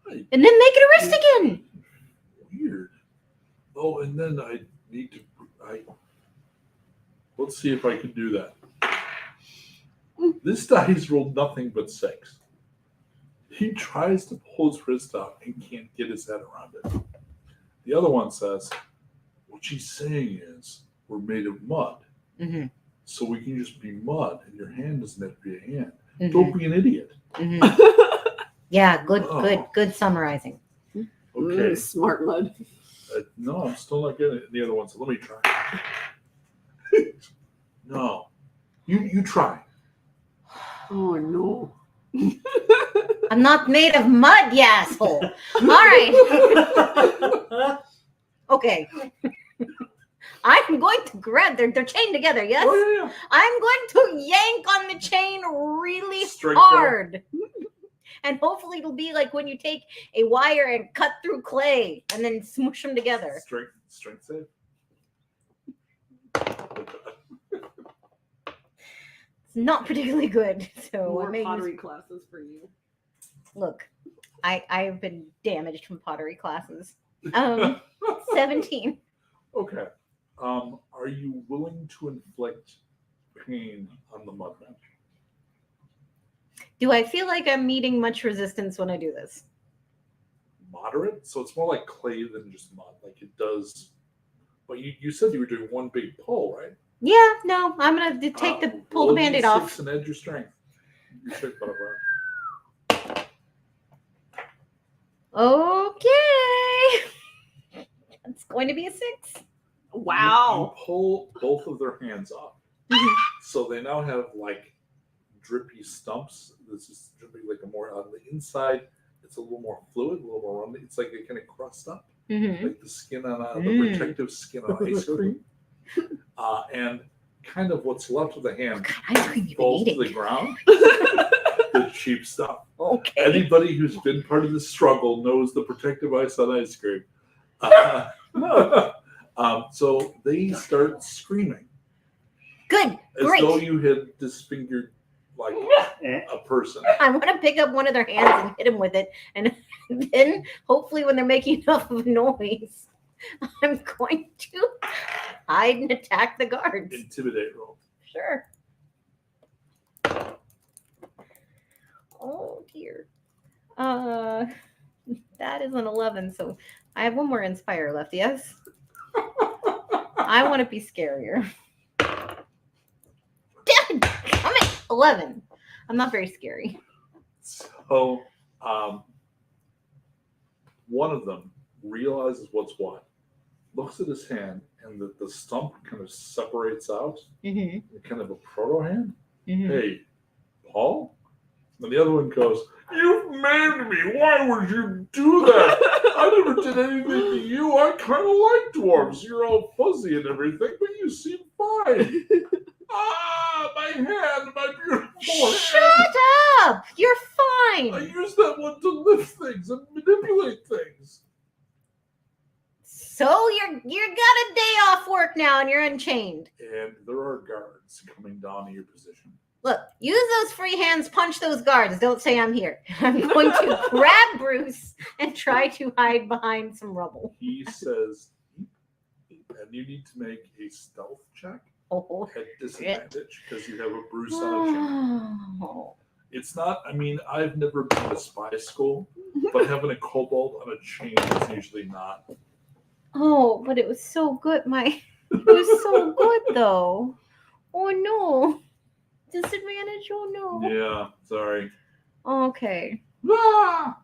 I- And then make it a wrist again. Weird. Oh, and then I need to. Let's see if I can do that. This dice rolled nothing but 6. He tries to pull his wrist out and can't get his head around it. The other one says, what she's saying is, we're made of mud. Mm-hmm. So we can just be mud, and your hand doesn't have to be a hand. Mm-hmm. Don't be an idiot. Mm-hmm. Yeah, good summarizing. Okay. Smart mud. No, I'm still not getting it. The other one said, let me try. No. You try. Oh no. I'm not made of mud, you asshole. All right. Okay. I'm going to grab. They're chained together. Yes. Oh, yeah. I'm going to yank on the chain really Straight hard. And hopefully it'll be like when you take a wire and cut through clay and then smoosh them together. Strength save. It's not particularly good. So More I may pottery classes for you. look. I've been damaged from pottery classes. 17. Okay. Are you willing to inflict pain on the mudman? Do I feel like I'm meeting much resistance when I do this? Moderate? So it's more like clay than just mud. Like it does. But you said you were doing one big pull, right? Yeah, no, I'm gonna pull the Band-Aid off. And add your strength. Your strength modifier. Okay. It's going to be a 6. Wow. You pull both of their hands off. Mhm. So they now have like drippy stumps. This is dripping like a more on the inside. It's a little more fluid, a little more runny. It's like they kind of crust up, Mm-hmm. like the skin on the Mm. protective skin on ice cream. And kind of what's left of the hand Ice cream you've been falls to eating. the ground. The cheap stuff. Okay. Anybody who's been part of the struggle knows the protective ice on ice cream. So they start screaming Good. as Great. though you had disfigured like a person. I want to pick up one of their hands and hit them with it. And then hopefully when they're making enough of a noise, I'm going to hide and attack the guards. Intimidate roll. Sure. Oh dear. That is an 11, so I have one more inspire left, yes? I want to be scarier. Damn, I'm at 11. I'm not very scary. So one of them realizes what's what, looks at his hand, and the stump kind of separates out, Mm-hmm. kind of a proto hand. Mm-hmm. Hey, Paul? And the other one goes, "You maimed me. Why would you do that? I never did anything to you. I kind of like dwarves. You're all fuzzy and everything, but you seem fine." My hand, my beautiful hand. Shut up! You're I fine. use that one to lift things and manipulate things. So you got a day off work now and you're unchained. And there are guards coming down to your position. Look, use those free hands, punch those guards. Don't say I'm here. I'm going to grab Bruce and try to hide behind some rubble. He says, and you need to make a stealth check Oh. at disadvantage because you have a Bruce on a chain. Oh. It's not, I mean, I've never been to spy school, but having a kobold on a chain is usually not. Oh, but it was so good. It was so good though. Oh no. Disadvantage? Oh no. Yeah, sorry. Okay. Ah!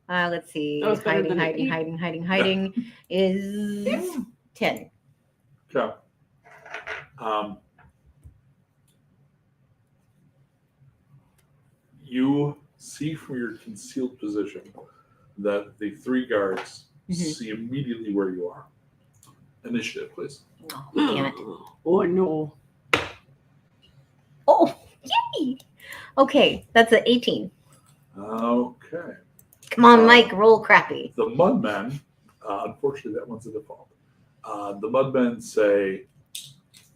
Let's see. That was better than Hiding is 10. Okay. You see from your concealed position that the three guards Mhm. see immediately where you are. Initiative, please. Oh, damn it. Oh no. Oh, yay. Okay, that's an 18. Okay. Come on, Mike, roll crappy. The Mudmen, unfortunately, that one's a default. The Mudmen say,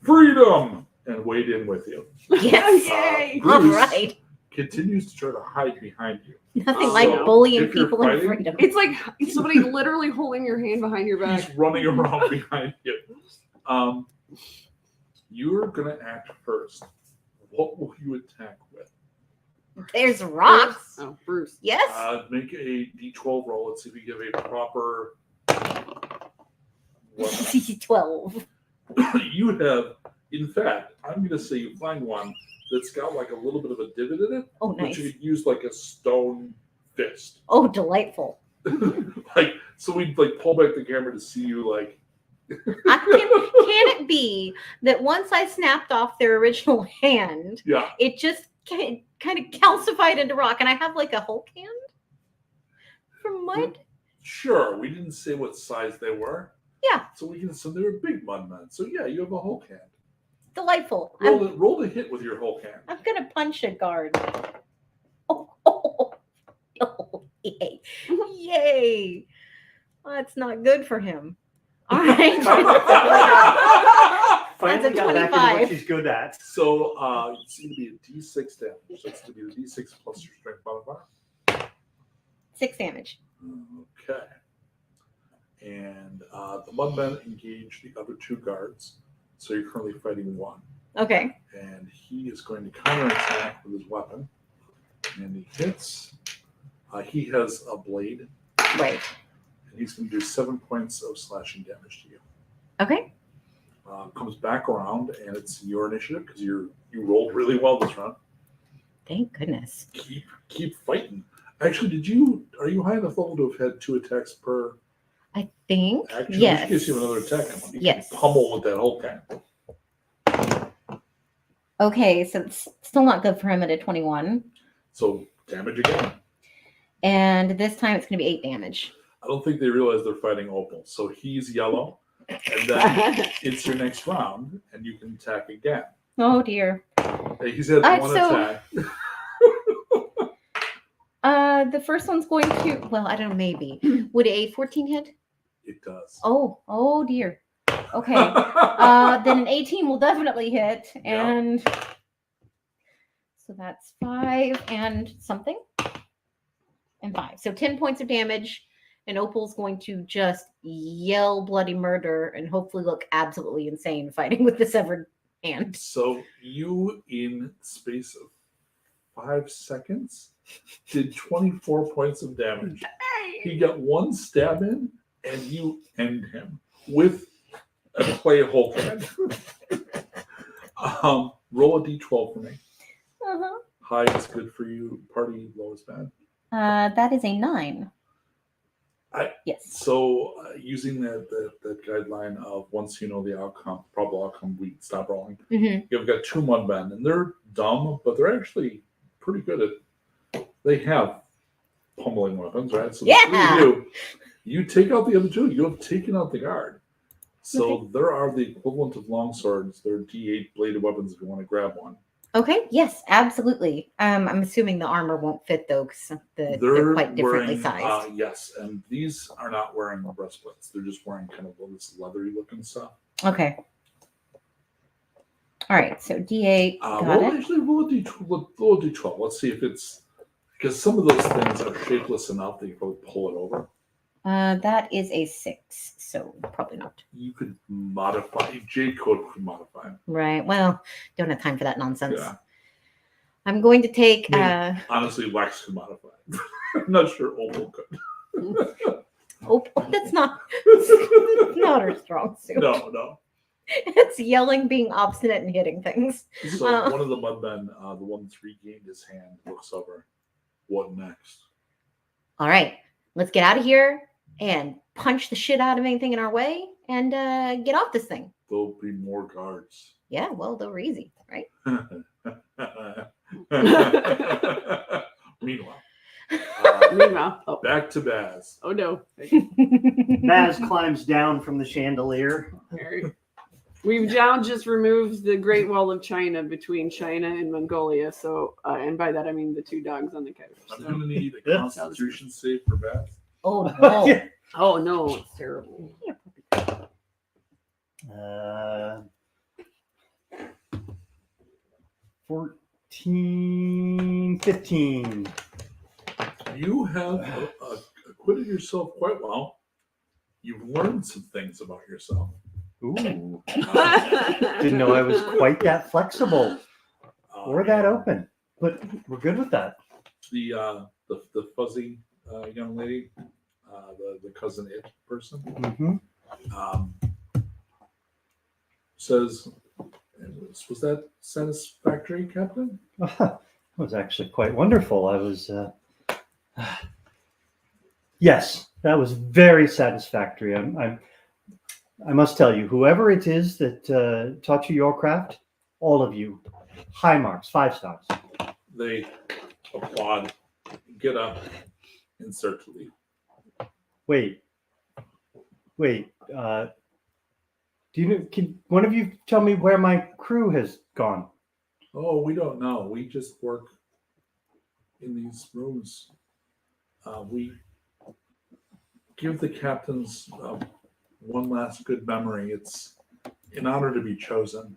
"Freedom!" and wade in with you. Yes. Yay. All Bruce right. continues to try to hide behind you. Nothing So, like bullying if you're people in fighting- freedom. It's like somebody literally holding your hand behind your back. He's running around behind you. You're going to act first. What will you attack with? There's rocks. Oh, Bruce. Yes. Make a d12 roll. Let's see if we give a proper. What? 12. You have, in fact, I'm going to say you find one that's got like a little bit of a divot in it, Oh, but nice. you could use like a stone fist. Oh, delightful. So we'd like pull back the camera to see you like. Can it be that once I snapped off their original hand, Yeah. it just kind of calcified into rock, and I have like a Hulk hand from mud? Sure, we didn't say what size they were. Yeah. So we can assume they were big mudmen. So yeah, you have a Hulk hand. Delightful. Roll the hit with your Hulk hand. I'm gonna punch a guard. Oh, yay. Yay. Well, that's not good for him. All right. Finally That's a got back into 25. what she's good at. So it's going to be a D6 damage. So it's going to be the D6 plus your strength modifier. 6 damage. Okay. And the mudmen engage the other two guards. So you're currently fighting one. Okay. And he is going to counterattack with his weapon. And he hits. He has a blade. Right. And he's going to do 7 points of slashing damage to you. Okay. Comes back around, and it's your initiative because you rolled really well this round. Thank goodness. Keep fighting. Actually, are you high enough level to have had 2 attacks per? I think. Action, Yes. which gives you another attack. You can Yes. pummel with that whole guy. Okay, so it's still not good for him at a 21. So damage again. And this time it's going to be 8 damage. I don't think they realize they're fighting Opal. So he's yellow, and then it's your next round, and you can attack again. Oh dear. He's had Alright, one so- attack. The first one's going to, well, I don't know, maybe. Would a 14 hit? It does. Oh dear. Okay. Then an 18 will definitely hit. Yeah. And so that's 5 and something. And 5. So 10 points of damage. And Opal's going to just yell bloody murder and hopefully look absolutely insane fighting with the severed hand. So you, in space of 5 seconds, did 24 points of damage. He got one stab in, and you end him with a clay Hulk head. Roll a d12 for me. Uh-huh. High is good for you. Party, low is bad. That is a 9. Yes. So using that guideline of once you know the outcome, probable outcome, we stop rolling. Mm-hmm. You've got 2 mudmen, and they're dumb, but they're actually pretty good at. They have pummeling weapons, right? So the three Yeah. of you take out the other 2. You have taken out the guard. So there are the equivalent of long swords. They're D8 bladed weapons if you want to grab one. Okay. Yes, absolutely. I'm assuming the armor won't fit though, because they're quite differently wearing, sized. yes, and these are not wearing breastplates. They're just wearing kind of this leathery looking stuff. Okay. All right. So D8. Got Roll it. actually roll a D12. Let's see if it's because some of those things are shapeless enough that you probably pull it over. That is a 6, so probably not. You could modify. J code could modify. Right. Well, don't have time for that nonsense. Yeah. I'm going to take. Honestly, Wax could modify. I'm not sure Opal could. Oh, that's not not her strong suit. No. It's yelling, being obstinate, and hitting things. So one of the mudmen, the one that's regained his hand, looks over. What next? All right, let's get out of here and punch the shit out of anything in our way and get off this thing. There'll be more guards. Yeah, well, they were easy, right? Meanwhile, Meanwhile, back to Baz. oh no. Baz climbs down from the chandelier. We've now just removed the Great Wall of China between China and Mongolia. So, and by that I mean the 2 dogs on the couch. I'm So. going to need a Yeah. Constitution save for Baz. Oh no! Oh no, it's terrible. 14, 15. You have acquitted yourself quite well. You've learned some things about yourself. Ooh. Didn't know I was quite that flexible or that open, but we're good with that. The fuzzy young lady, the cousin it person, Mm-hmm. says, "Was that satisfactory, Captain?" That was actually quite wonderful. I was, yes, that was very satisfactory. I must tell you, whoever it is that taught you your craft, all of you, high marks, 5 stars. They applaud, get up, and start to leave. Wait. Do you know? Can one of you tell me where my crew has gone? Oh, we don't know. We just work in these rooms. We give the captains one last good memory. It's an honor to be chosen.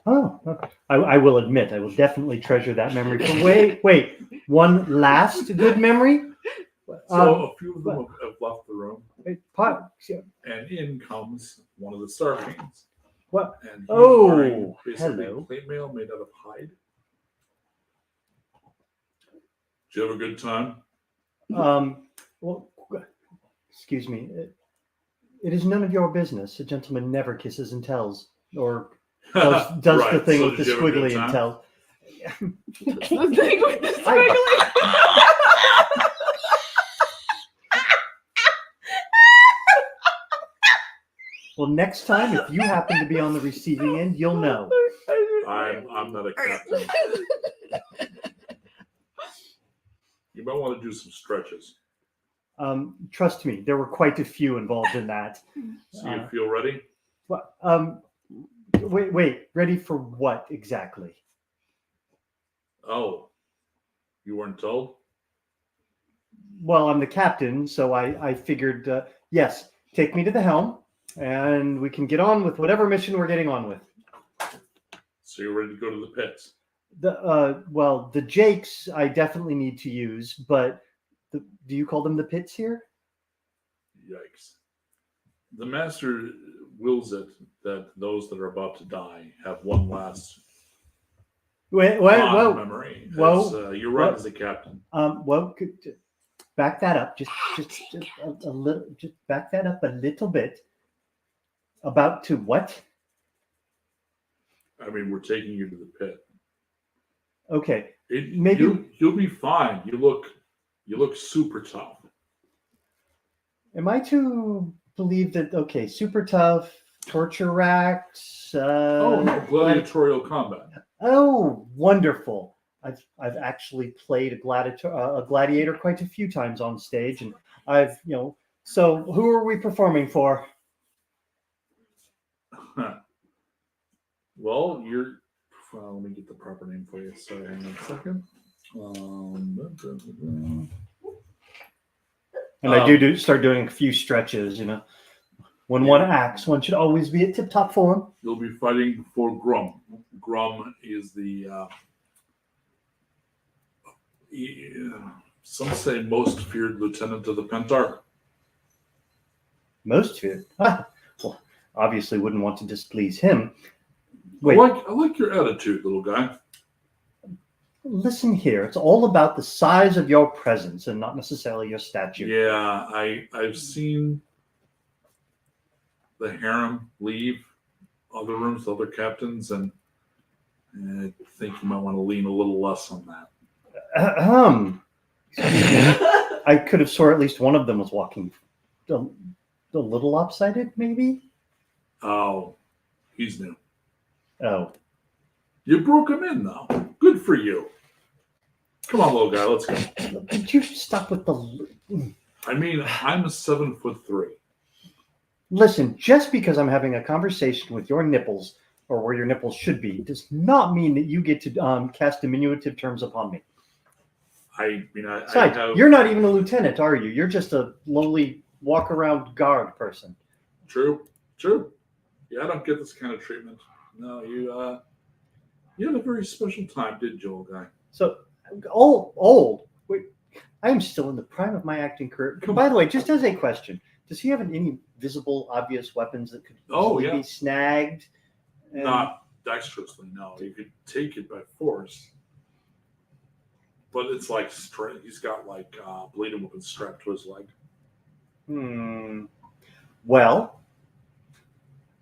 Oh, okay. I will admit, I will definitely treasure that memory. But wait, one last good memory? So a few of them have left the room, Wait, and in comes one of the Starfiends. What? And he's Oh, wearing basically hello. plate mail made out of hide. Did you have a good time? Well, excuse me. It is none of your business. A gentleman never kisses and tells, or does the Right, thing so with the did you have a good squiggly and time? tells. The thing with the squiggly. Well, next time, if you happen to be on the receiving end, you'll know. I'm not a captain. You might want to do some stretches. Trust me, there were quite a few involved in that. So you feel ready? Wait. Ready for what exactly? Oh, you weren't told? Well, I'm the captain, so I figured, yes, take me to the helm, and we can get on with whatever mission we're getting on with. So you're ready to go to the pits? The Jakes I definitely need to use, but do you call them the pits here? Yikes. The master wills it that those that are about to die have one last fond memory. You're right as a captain. Back that up just a little. Just back that up a little bit. About to what? I mean, we're taking you to the pit. Okay. Maybe you'll be fine. You look super tough. Am I to believe that? Okay, super tough, torture racks. No, gladiatorial combat. Oh, wonderful! I've actually played a gladiator quite a few times on stage, and So who are we performing for? Well, let me get the proper name for you. Sorry, hang on a second. And I do start doing a few stretches, When one acts, one should always be at tip-top form. You'll be fighting for Grum. Grum is the some say most feared lieutenant of the Pentarch. Most feared? Well, obviously wouldn't want to displease him. Wait. I like your attitude, little guy. Listen here. It's all about the size of your presence and not necessarily your stature. Yeah, I've seen the harem leave other rooms, other captains, and I think you might want to lean a little less on that. I could have swore at least one of them was walking a little lopsided, maybe? Oh, he's new. Oh. You broke him in, though. Good for you. Come on, little guy, let's go. Could you stop with the... I mean, I'm a 7'3". Listen, just because I'm having a conversation with your nipples, or where your nipples should be, does not mean that you get to cast diminutive terms upon me. Besides, you're not even a lieutenant, are you? You're just a lowly walk-around guard person. True. Yeah, I don't get this kind of treatment. No, you had a very special time, didn't you, old guy? So, old. Wait, I am still in the prime of my acting career. By the way, just as a question, does he have any visible, obvious weapons that could be snagged? Not dexterously, no. You could take it by force. But it's like he's got bleeding weapon strapped to his leg. Well,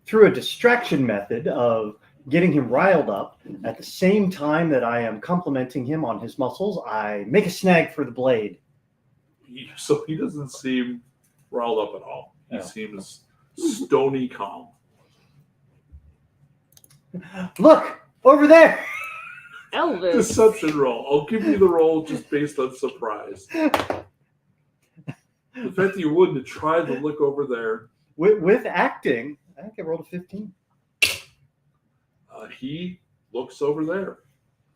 through a distraction method of getting him riled up, at the same time that I am complimenting him on his muscles, I make a snag for the blade. So he doesn't seem riled up at all. He seems stony calm. Look, over there! Elvis. Deception roll. I'll give you the roll just based on surprise. The fact that you're willing to try to look over there. With acting, I think I rolled a 15. He looks over there.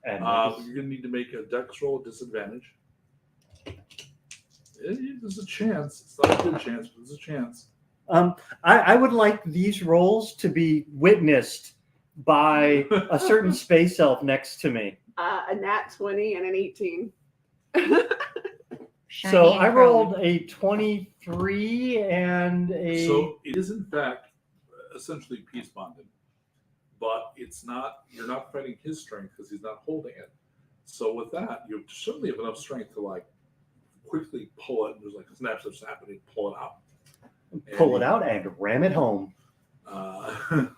And you're going to need to make a dex roll at disadvantage. There's a chance. It's not a good chance, but there's a chance. I would like these rolls to be witnessed by a certain space elf next to me. A nat 20 and an 18. So I rolled a 23 and a... So it is in fact essentially peace bonded. But it's not, you're not fighting his strength because he's not holding it. So with that, you certainly have enough strength to quickly pull it. And there's a snap, and pull it out. Pull it out and ram it home.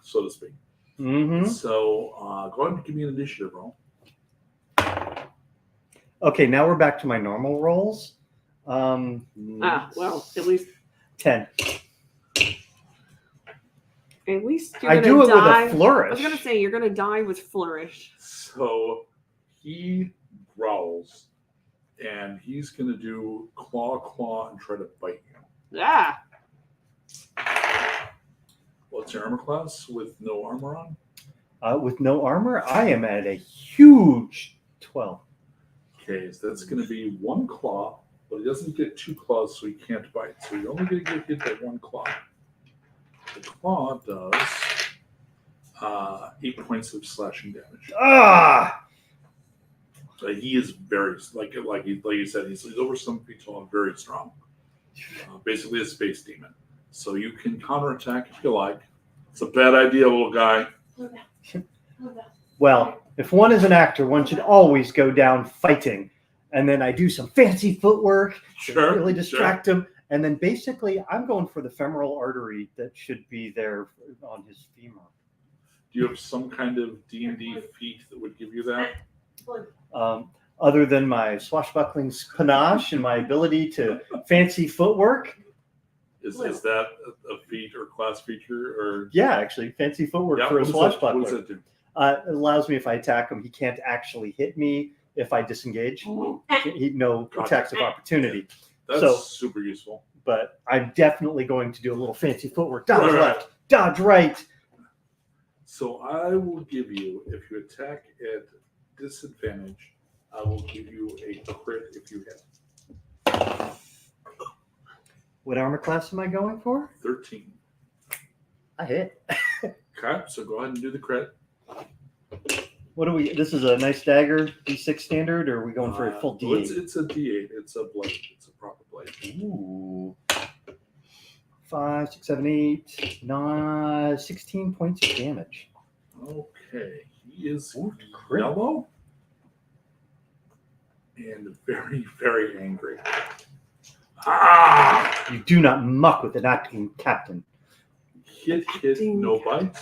So to speak. Mm-hmm. So go ahead and give me an initiative roll. Okay, now we're back to my normal rolls. Well, at least 10. At least you're I gonna do it die. with a flourish. I was gonna say you're gonna die with flourish. So he growls, and he's going to do claw, and try to bite you. Yeah. What's your armor class with no armor on? With no armor, I am at a huge 12. Okay, so that's going to be one claw, but he doesn't get two claws, so he can't bite. So you're only going to get hit by one claw. The claw does 8 points of slashing damage. Ah! He is very, like you said, he's over 7 feet tall and very strong. Basically a space demon. So you can counterattack if you like. It's a bad idea, little guy. Well, if one is an actor, one should always go down fighting. And then I do some fancy footwork to Sure. really distract him. And then basically, I'm going for the femoral artery that should be there on his femur. Do you have some kind of D&D feat that would give you that? Other than my swashbuckling panache and my ability to fancy footwork, Is that a feat or class feature? Or yeah, actually, fancy footwork for a what does swashbuckler. that do? It allows me, if I attack him, he can't actually hit me if I disengage. He no Gotcha. attacks of opportunity. That's So- super useful. But I'm definitely going to do a little fancy footwork. Dodge Right. left, dodge right. So I will give you, if you attack at disadvantage, I will give you a crit if you hit. What armor class am I going for? 13. I hit. Okay, so go ahead and do the crit. What do we? This is a nice dagger, D6 standard, or are we going for a full Well, D8? it's a D8. It's a blade. It's a proper blade. Ooh. 5, 6, 7, 8, 9, 16 points of damage. Okay, he is Ooh, crit. yellow and very, very angry. Ah! You do not muck with an acting captain. Hit, no bite.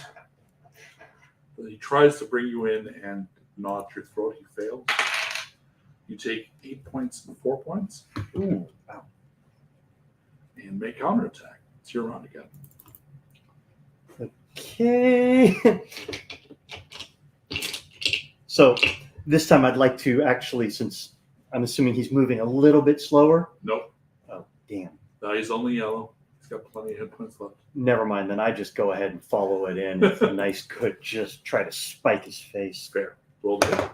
He tries to bring you in and gnaw at your throat. He fails. You take 8 points and 4 points Ooh, wow. and make counterattack. It's your round again. Okay. So this time I'd like to actually, since I'm assuming he's moving a little bit slower. Nope. Oh, damn. He's only yellow. He's got plenty of hit points left. Never mind. Then I just go ahead and follow it in with a nice good, just try to spike his face. Fair. Roll the hit.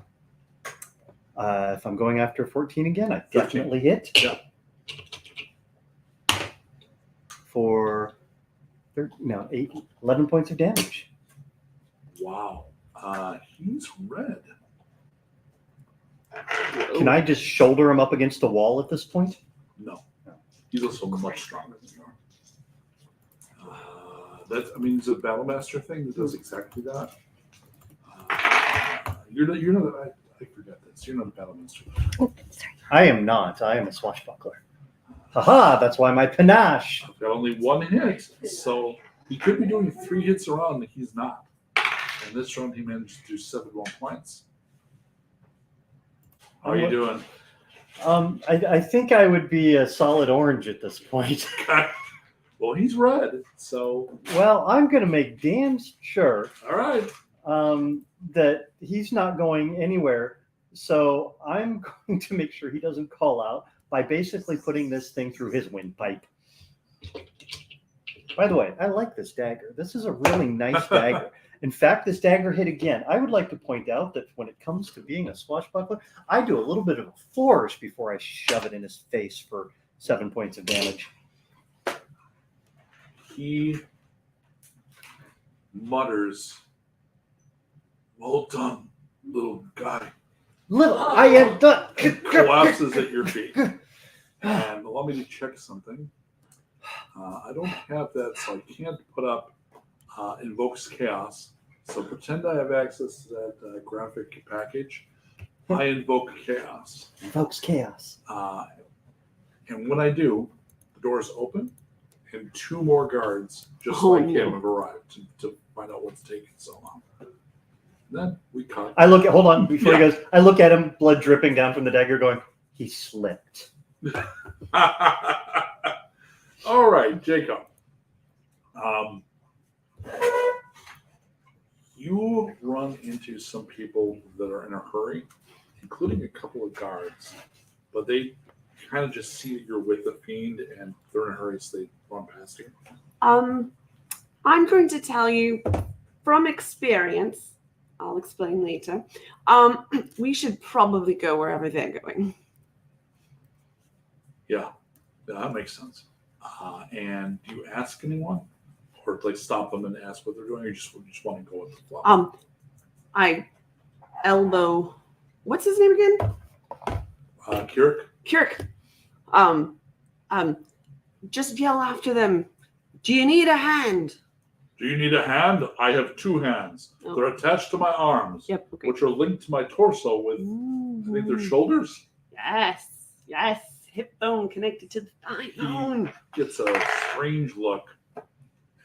If I'm going after 14 again, I 13. definitely hit. Yeah. For 11 points of damage. Wow. He's red. Can I just shoulder him up against the wall at this point? No. He's also much stronger than you are. It's a battle master thing that does exactly that. You're not. I forgot this. You're not a battle master. Oh, sorry. I am not. I am a swashbuckler. Haha, that's why my panache. I've got only one hit, so he could be doing 3 hits a round, and he's not. And this round, he managed to do 71 points. How are you doing? I think I would be a solid orange at this point. Well, he's red, so Well, I'm going to make damn sure all right. that he's not going anywhere. So I'm going to make sure he doesn't call out by basically putting this thing through his windpipe. By the way, I like this dagger. This is a really nice dagger. In fact, this dagger hit again. I would like to point out that when it comes to being a swashbuckler, I do a little bit of a flourish before I shove it in his face for 7 points of damage. He mutters, "Well done, little guy." I am done. Collapses at your feet. And allow me to check something. I don't have that, so I can't put up Invokes Chaos. So pretend I have access to that graphic package. I invoke Chaos. Invokes chaos. And when I do, the doors open, and 2 more guards, just Oh, like no. him, have arrived to find out what's taking so long. Then we cut. I look at, hold on, before Yeah. he goes, I look at him, blood dripping down from the dagger, going, he slipped. All right, Jacob. You run into some people that are in a hurry, including a couple of guards, but they kind of just see that you're with the fiend and they're in a hurry, so they run past you. I'm going to tell you from experience. I'll explain later. We should probably go wherever they're going. Yeah, that makes sense. And do you ask anyone, or like stop them and ask what they're doing, or you just want to go with the flow? I elbow. What's his name again? Kirik? Kirk. Just yell after them. Do you need a hand? Do you need a hand? I have 2 hands. Oh. They're attached to my arms, Yep. Okay. which are linked to my torso with, I think they're shoulders. Yes. Yes. Hip bone connected to the thigh bone. Gets a strange look,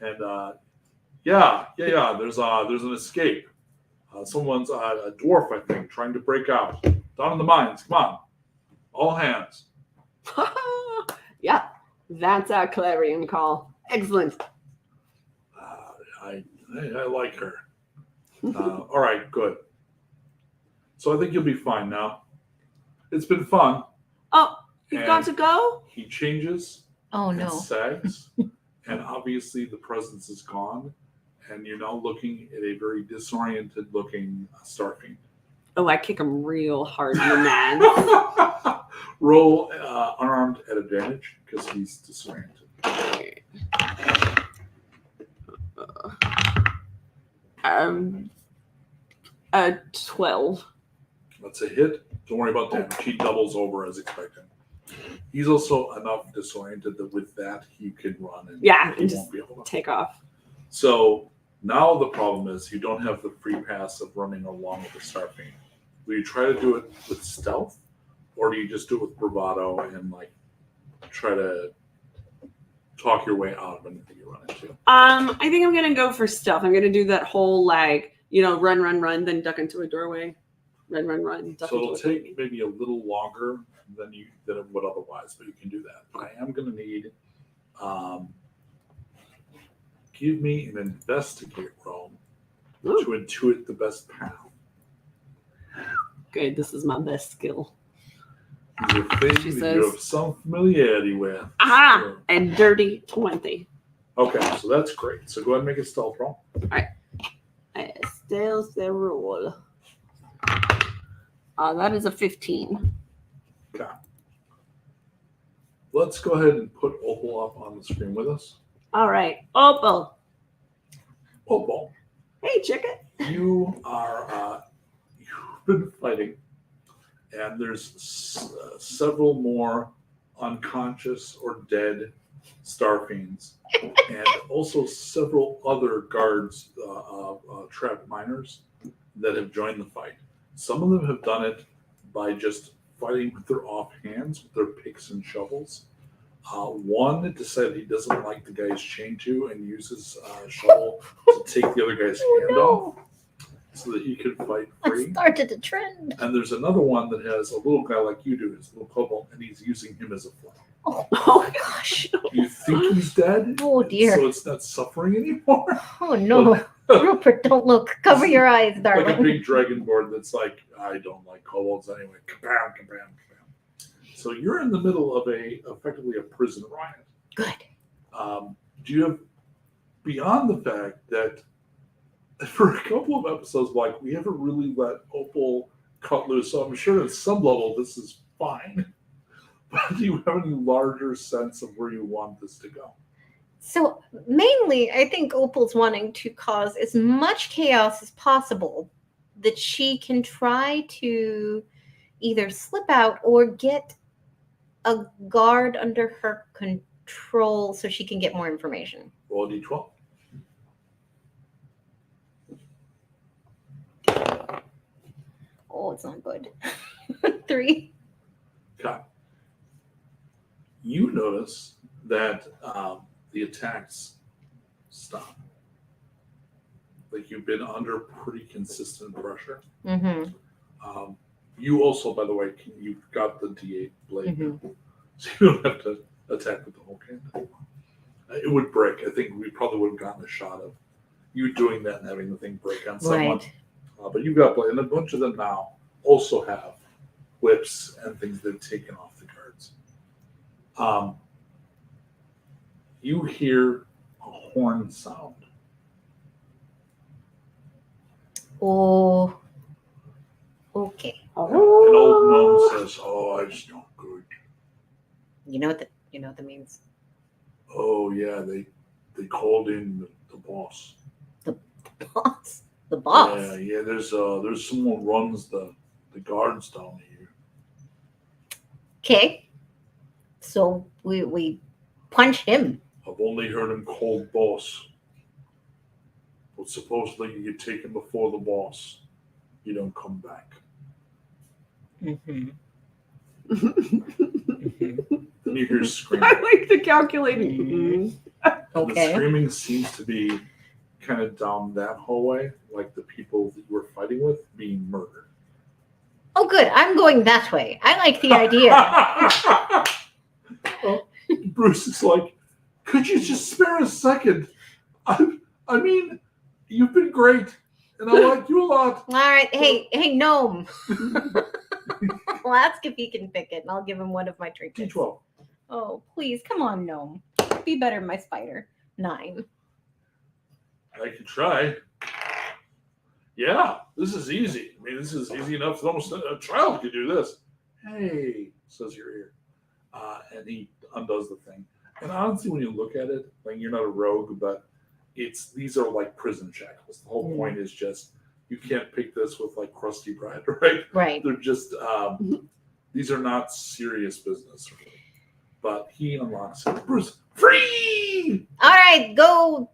and yeah. There's an escape. Someone's a dwarf, I think, trying to break out. Down in the mines. Come on, all hands. Yeah, that's our clarion call. Excellent. I like her. All right, good. So I think you'll be fine now. It's been fun. Oh, you've And got to go? He changes. Oh And no. sags, and obviously the presence is gone, and you're now looking at a very disoriented looking Starfiend. Oh, I kick him real hard in the man. Roll unarmed at advantage because he's disoriented. Um, 12. That's a hit. Don't worry about damage. He doubles over as expected. He's also enough disoriented that with that he can run and Yeah, he and just won't be able to. take off. So now the problem is you don't have the free pass of running along with the Starfiend. Will you try to do it with stealth, or do you just do it with bravado and like try to talk your way out of anything you run into? I think I'm gonna go for stealth. I'm gonna do that whole like, run, then duck into a doorway. Run, duck So into it'll a doorway. take maybe a little longer than it would otherwise, but you can do that. But I am going to need give me an investigate roll Ooh. to intuit the best path. Good, this is my best skill. These are things She that says- you have some familiarity with. Ah, Sure. and dirty 20. Okay, so that's great. So go ahead and make a stealth roll. Stealth roll. That is a 15. Okay. Let's go ahead and put Opal up on the screen with us. All right, Opal. Opal, Hey, chicken. you are you've been fighting, and there's several more unconscious or dead Starfiends, and also several other guards, trapped miners that have joined the fight. Some of them have done it by just fighting with their offhands, with their picks and shovels. One decided he doesn't like the guy he's chained to and uses a shovel to take the other guy's hand off so that he can fight I free. started a trend. And there's another one that has a little guy like you do, his little kobold, and he's using him as a flame. Oh, gosh. You think he's dead? Oh, dear. So it's not suffering anymore? Oh no. Rupert, don't look. Cover your eyes, Like darling. a big dragonborn that's like, I don't like kobolds anyway. Kabam, kabam, kabam. So you're in the middle of effectively a prison riot. Good. Do you have, beyond the fact that for a couple of episodes, like we haven't really let Opal cut loose, so I'm sure at some level this is fine. But do you have any larger sense of where you want this to go? So mainly, I think Opal's wanting to cause as much chaos as possible that she can try to either slip out or get a guard under her control so she can get more information. Roll a d12. Oh, it's not good. 3. Okay. You notice that the attacks stop. Like you've been under pretty consistent pressure. Mm-hmm. You also, by the way, you've got the D8 blade now, Mhm. so you don't have to attack with the whole can anymore. It would break. I think we probably would have gotten a shot of you doing that and having the thing break on someone. Right. But you've got and a bunch of them now also have whips and things they've taken off the guards. You hear a horn sound. Oh. Okay. An old gnome says, "Oh, it's not good. You know what that means? Oh yeah, they called in the boss. Boss. The boss. Yeah. There's someone runs the guards down here. Okay. So we punch him. I've only heard him called boss. But supposedly you get taken before the boss. You don't come back. Mm-hmm. Then you hear screaming. I like the calculating. And the Okay. screaming seems to be kind of down that hallway, like the people that you were fighting with being murdered. Oh, good. I'm going that way. I like the idea. Well, Bruce is like, could you just spare a second? I mean, you've been great, and I like you a lot. All right. Hey, gnome. I'll ask if he can pick it, and I'll give him one of my trinkets. D12. Oh, please, come on, gnome. Be better, my spider. 9. I can try. Yeah, this is easy. I mean, this is easy enough. Almost a child could do this. Hey, says your ear. And he undoes the thing. And honestly, when you look at it, like you're not a rogue, but these are like prison shackles. The whole point is just you can't pick this with like crusty bread, right? Right. They're just these are not serious business. Really. But he unlocks it. Bruce, free! All right, go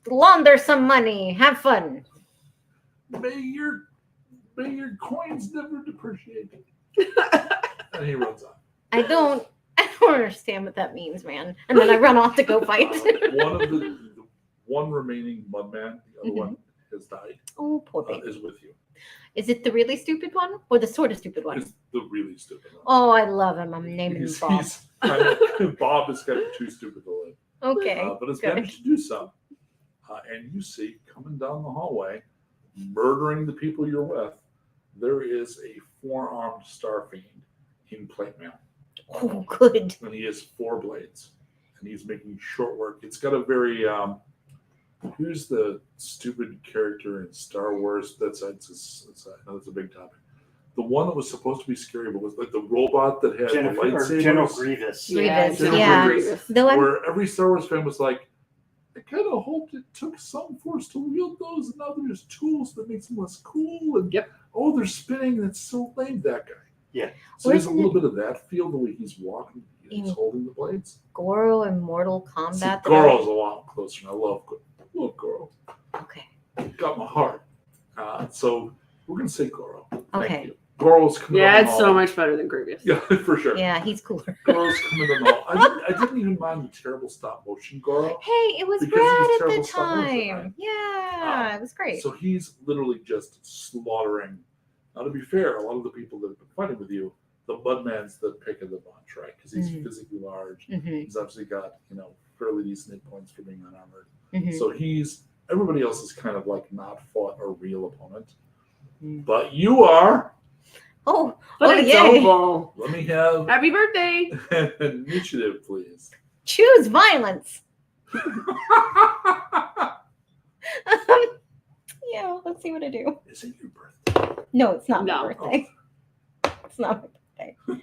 launder some money. Have fun. May your coins never depreciate. And he runs off. I don't understand what that means, man. And then I run off to go fight. One remaining mudman, the other one has died, Oh, poor baby. is with you. Is it the really stupid one or the sort of stupid one? It's the really stupid one. Oh, I love him. I'm naming him Bob. Bob is kind of too stupid to live. Okay. But has good. managed to do so. And you see, coming down the hallway, murdering the people you're with, there is a 4-armed star fiend in plate mail. Oh, good. And he has 4 blades. And he's making short work. It's got a very who's the stupid character in Star Wars? That's a big topic. The one that was supposed to be scary, but was like the robot that had the lightsabers. General Grievous. Grievous, General yeah. Grievous. Though I'm Where every Star Wars fan was like, I kind of hoped it took some force to wield those, and now there's tools that makes them less cool. And oh, they're spinning. That's so lame. That guy. Yeah. So there's a Wasn't little bit of that feel the way he's walking. He's holding the blades. Goro in Mortal Kombat. Goro's a lot closer. And I love Goro. Okay. Got my heart. So we're gonna say Goro. Thank Okay. you. Goro's coming. Yeah, down it's the so hall. much better than Grievous. Yeah, for sure. Yeah, he's cooler. Goro's coming down the hall. I didn't even mind the terrible stop motion Goro. Hey, it was Because rad he's at terrible the stop motion, time. right? Yeah, it was great. So he's literally just slaughtering. Now, to be fair, a lot of the people that have been fighting with you, the Mudman's the pick of the bunch, right? Because he's physically large. He's obviously got, fairly decent hit points for being unarmored. So everybody else is kind of like not fought a real opponent. But you are. Oh, But it's yay. Opal. Let me have Happy birthday. initiative, please. Choose violence. Yeah, let's see what I do. Is it your birthday? No, it's not No. my birthday. It's not my birthday.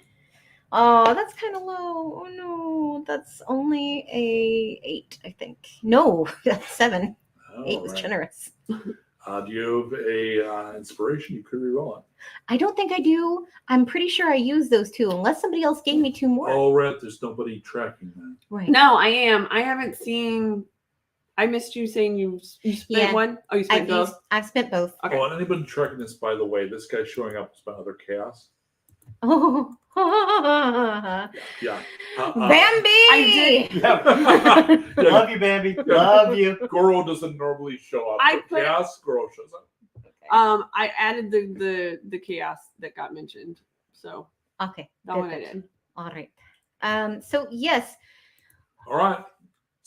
Oh, that's kind of low. Oh no, that's only a 8, I think. No, that's 7. 8 was Alright. generous. Do you have a inspiration you could reroll on? I don't think I do. I'm pretty sure I used those 2, unless somebody else gave me 2 more. Oh, right. There's nobody tracking that. Right. No, I am. I haven't seen. I missed you saying you spent Yeah. one. Oh, you spent both. I've spent both. Okay. Oh, and anybody tracking this, by the way, this guy showing up is my other chaos. Oh, Yeah. Bambi! I Yeah. Love you, Bambi. Love you. Goro doesn't normally show up. I but put- chaos, Goro shows up. I added the chaos that got mentioned. So Okay. that good, one I good. did. All right. So yes. All right.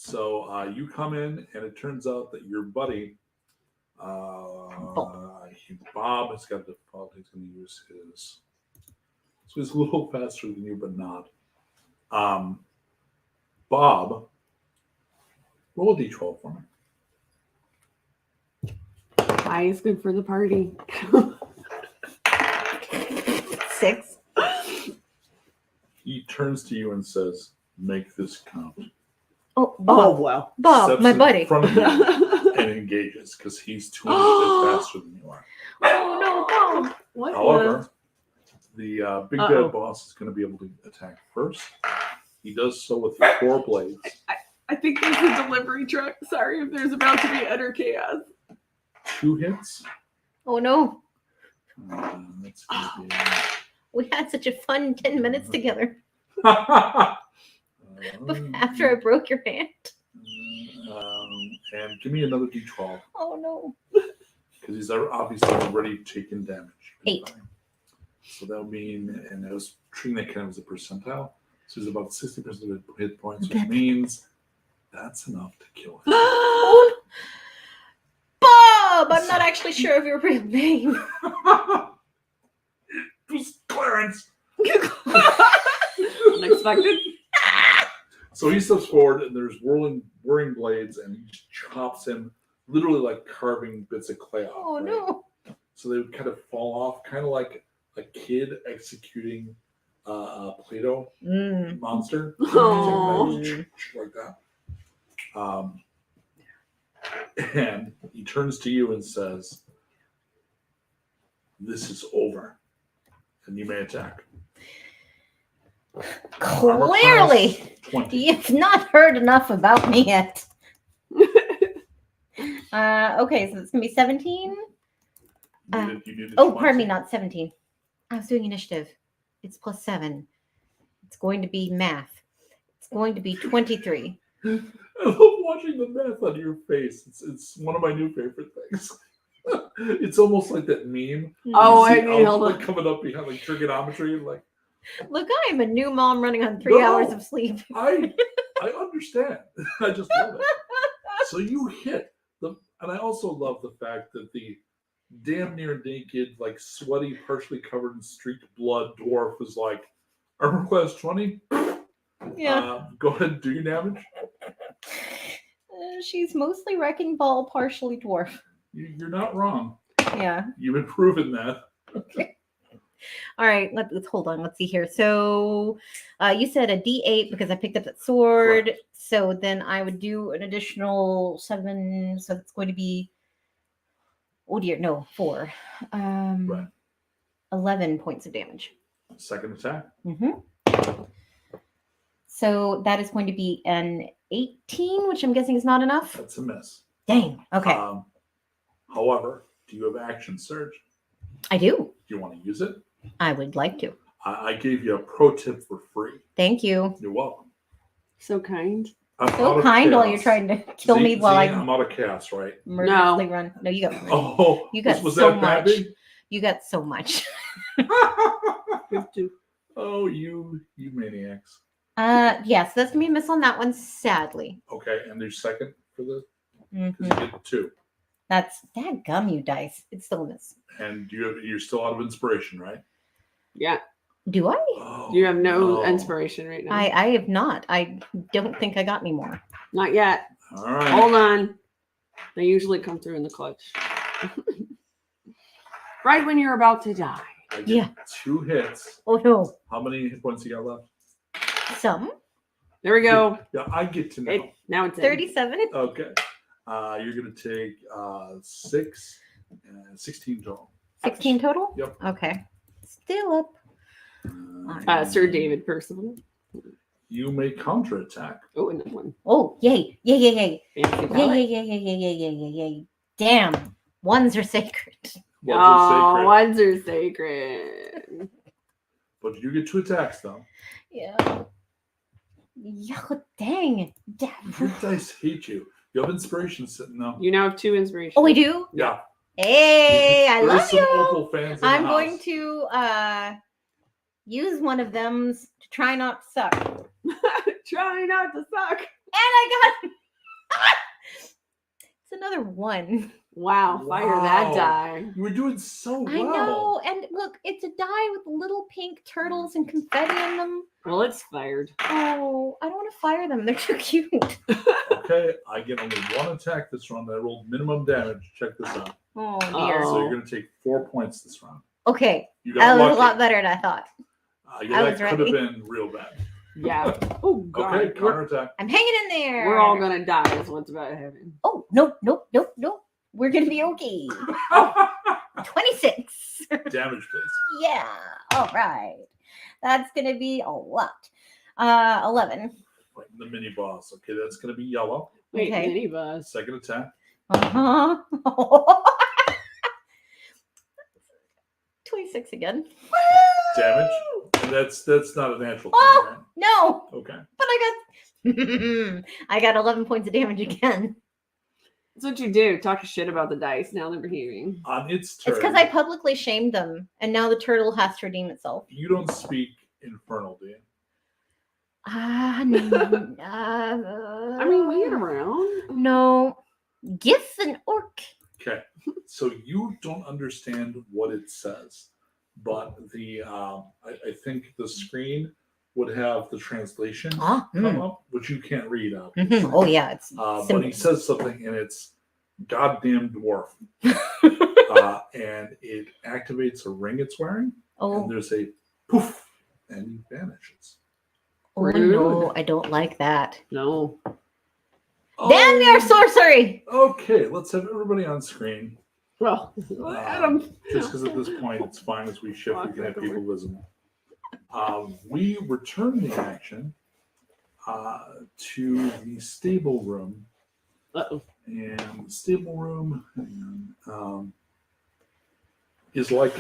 So you come in, and it turns out that your buddy, Bob, has got a default. He's going to use his. So he's a little faster than you, but not. Bob, roll a d12 for me. High is good for the party. 6. He turns to you and says, "Make this count." Oh, Bob. well. Bob, Steps my in buddy. front of you and engages because he's 200 bit faster than you are. Oh no, Bob. What? However, the big Uh-oh. bad boss is going to be able to attack first. He does so with 4 blades. I think there's a delivery truck. Sorry if there's about to be utter chaos. 2 hits. Oh no. That's going to We had such a fun 10 minutes together be. after I broke your hand. And give me another d12 Oh no. because he's obviously already taken damage. 8. So that would mean, and I was treating that kind of as a percentile. So he's about 60% of his hit points, which means that's enough to kill him. Oh, Bob! I'm not actually sure of your real name. It was Clarence. Unexpected. So he steps forward, and there's whirring blades, and he just chops him, literally like carving bits of clay off. Oh right? no. So they would kind of fall off, kind of like a kid executing a Play-Doh monster. Oh. Like that. And he turns to you and says, "This is over, and you may attack." Armor Clearly, class 20. you've not heard enough about me yet. Okay, so it's gonna be 17. You did Oh, pardon me, not 17. I was doing initiative. It's +7. It's going to be math. It's going to be 23. I love watching the math on your face. It's one of my new favorite things. It's almost like that meme. Oh, You see I mean, hold alphabet on. coming up behind like trigonometry. Like Look, I am a new mom running on 3 No. hours of sleep. I understand. I just love it. So you hit the, and I also love the fact that the damn near naked, like sweaty, partially covered in streaked blood dwarf is like armor class 20. Yeah. Go ahead and do your damage. She's mostly wrecking ball, partially dwarf. You're not wrong. Yeah. You've been proven that. All right, let's hold on. Let's see here. So you said a D8 because I picked up that sword. Correct. So then I would do an additional 7. So it's going to be, oh dear, no, 4. Right. 11 points of damage. Second attack. So that is going to be an 18, which I'm guessing is not enough. That's a miss. Dang. Okay. However, do you have action surge? I do. Do you want to use it? I would like to. I gave you a pro tip for free. Thank you. You're welcome. So kind. I'm out So of kind while you're chaos. trying to kill me while I I'm out of chaos, right? murderously run. No, you got Oh, You got was so that bad, much. big? You got so much. Oh, you maniacs. Yes, that's gonna be a miss on that one, sadly. Okay, and there's second for the Mhm. because you get 2. That's dadgum, you dice. It's still a miss. And you're still out of inspiration, right? Yeah. Do I? Oh, You have no inspiration right now. I have not. I don't think I got any more. Not yet. All right. Hold on. They usually come through in the clutch. Right when you're about to die. I get Yeah. 2 hits. Oh no. How many hit points you got left? Some. There we go. Yeah, I get to know. Now it's in. 37. Okay. You're going to take 6 and 16 total. 16 total? Yep. Okay. Still up. Sir David Percival. You may counterattack. Oh, another one. Oh, yay. Yay, yay, yay. Fancy Yay, palette. yay, yay, yay, yay, yay, yay, yay, yay. Damn. Ones are sacred. Well, Oh, ones are sacred. but you get 2 attacks, though. Yeah. Yeah, dang. Your dice hate you. You have inspiration sitting though. You now have 2 inspiration. Oh, we do? Yeah. Hey, I There are love some you. Opal fans in the I'm house. going to use one of them to try not to suck. Try not to suck. I got it's another 1. Wow, fire that Wow. die. You were doing so well. I know, and look, it's a die with little pink turtles and confetti in them. Well, it's fired. Oh, I don't want to fire them. They're too cute. Okay, I get only 1 attack this round. I rolled minimum damage. Check this out. Oh dear. So Oh. you're going to take 4 points this round. Okay, You that got was lucky. a lot better than I thought. Yeah, I that was could have ready. been real bad. Yeah. Oh god. Okay, counterattack. I'm hanging in there. We're all gonna die. Is what's about to happen. Oh, nope. We're gonna be okay. 26. Damage, please. Yeah. All right. That's gonna be a lot. 11. Right, the mini boss. Okay, that's going to be yellow. Wait, Okay. mini bus. Second attack. Uh-huh. 26 again. Damage. And that's not a natural. Oh! thing, right? No, Okay. but I got 11 points of damage again. That's what you do. Talk shit about the dice. Now they're behaving. On its turn, It's because I publicly shamed them, and now the turtle has to redeem itself. you don't speak infernal, do you? I I mean, we get around. No. Gith and orc. Okay. So you don't understand what it says, but the I think the screen would have the translation Ah, come up, which you can't read out. Oh yeah, it's But he symbols. says something, and it's goddamn dwarf, and it activates a ring it's wearing, and Oh, there's a poof, and he vanishes. oh no, I don't like that. No. Damn your sorcery! Okay, let's have everybody on screen. Well, Adam. Just because at this point it's fine as we shift, we can have people visible. We return the action to the stable room, Uh-oh. and the stable room is like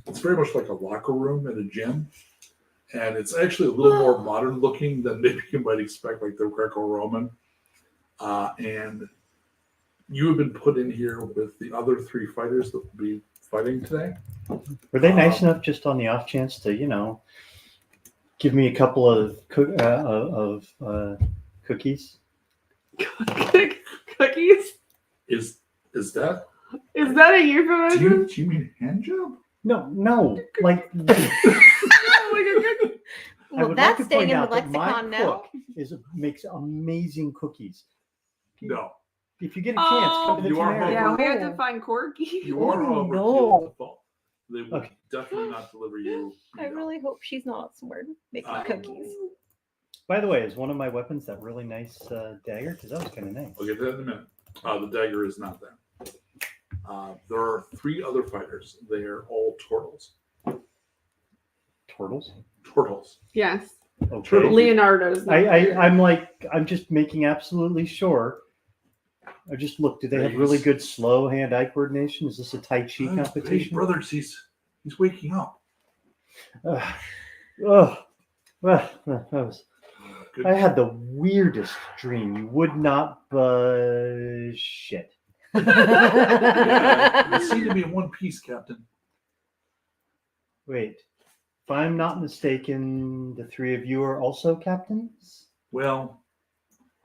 it's very much like a locker room at a gym, and it's actually a little more modern looking than maybe you might expect, like the Greco-Roman. And you have been put in here with the other 3 fighters that will be fighting today. Were they nice enough, just on the off chance, to give me a couple of cookies? Cookies? Is that? Is that a Do euphemism? you mean hand job? No, like Oh, like a cookie. I Well, would that's like to staying point in the out that my lexicon now. cook makes amazing cookies. No. If you get a chance, come to the You are Temerity. Yeah, we Homework. have to find Corky. You are Oh, over no. default. They will Okay. definitely not deliver you. I really hope she's not smart making cookies. By the way, is one of my weapons that really nice dagger? Because that was kind of nice. I'll get to that in a minute. The dagger is not there. There are 3 other fighters. They are all turtles. Turtles. Turtles. Yes. Okay. Turtle. Leonardo's. not there. I'm just making absolutely sure. I just look. Do they have really Nice. good slow hand-eye coordination? Is this a Tai Chi Hey, competition? brothers, he's waking up. That was. Good. I had the weirdest dream. You would not shit. Yeah, you seem to be in one piece, Captain. Wait, if I'm not mistaken, the 3 of you are also captains? Well,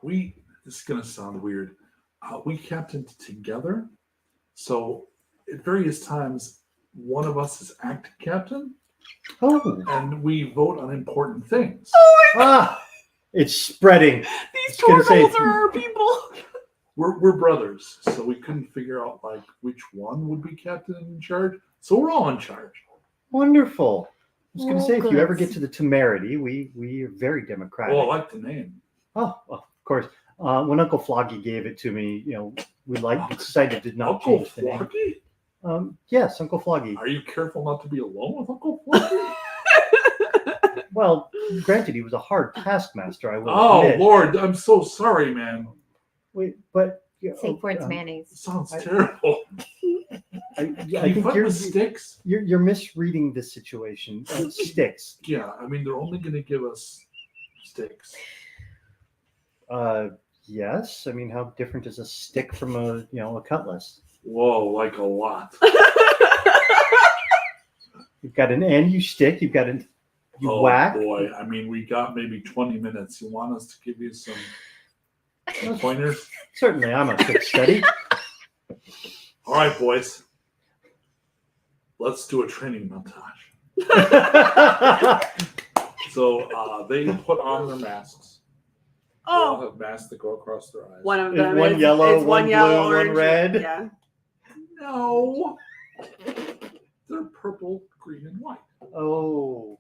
this is going to sound weird. We captained together. So at various times, one of us is acting captain, Oh, and we vote on important things. it's spreading. These I was gonna turtles say- are our people. We're brothers, so we couldn't figure out like which one would be captain in charge. So we're all in charge. Wonderful. I was going to Oh, say, if you ever good. get to the Temerity, we are very democratic. Well, I like the name. Oh, well, of course. When Uncle Floggy gave it to me, we decided to not Uncle change the name. Floggy? Yes, Uncle Floggy. Are you careful not to be alone with Uncle Floggy? Well, granted, he was a hard taskmaster. I will Oh admit. Lord, I'm so sorry, man. Wait, but Safe words, It mayonnaise. sounds I- terrible. I Can you think fight you're with sticks? you're misreading the situation. Sticks. Yeah, I mean they're only going to give us sticks. Yes. I mean, how different is a stick from a cutlass? Whoa, like a lot. You've got an end, you stick. You've got you Oh whack. boy, I mean we got maybe 20 minutes. You want us to give you some Pointers. Certainly, I'm a quick study. All right, boys. Let's do a training montage. So they put on their masks. They all Oh, have masks that go across their eyes. one of Is them one is yellow, it's one yellow, blue, one orange, red? Yeah. No. They're purple, green, and white. Oh.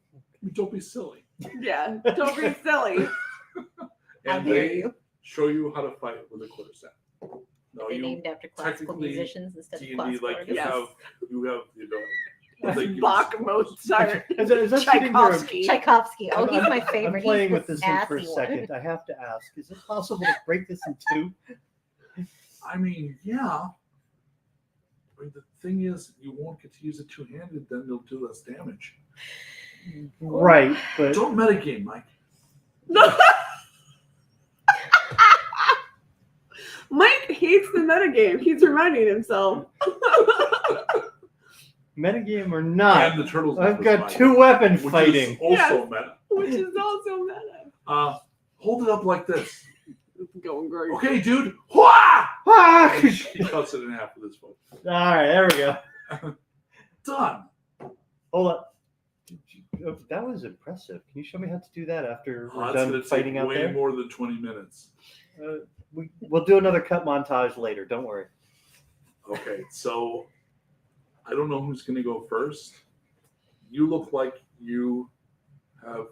Don't be silly. Yeah. Don't be silly. How And dare they you. show you how to fight with a quarterstaff. No, They you named after classical technically musicians instead of D&D, classical like artists. Yes. you have the ability. They give you Bach, some- Mozart, As I'm sitting here, Tchaikovsky. Tchaikovsky. Oh, he's my I'm favorite. playing He's with the this thing for a sassy one. second. I have to ask, is it possible to break this in two? I mean, yeah. But the thing is, you won't get to use it two-handed, then they'll do less damage. Right, but Don't metagame, Mike. Mike hates the metagame. He's reminding himself. metagame or not, And the turtles. I've was got mine, two weapon which fighting. Is also meta. Which is also meta. Hold it up like this. It's going great. Okay, dude. Hwah! Ah! He cuts it in half with his foot. All right, there we go. Done. Hold up. Oh, that was impressive. Can you show me how to do that after we're That's done gonna fighting take out way there? more than 20 minutes. We'll do another cut montage later. Don't worry. Okay, so I don't know who's going to go first. You look like you have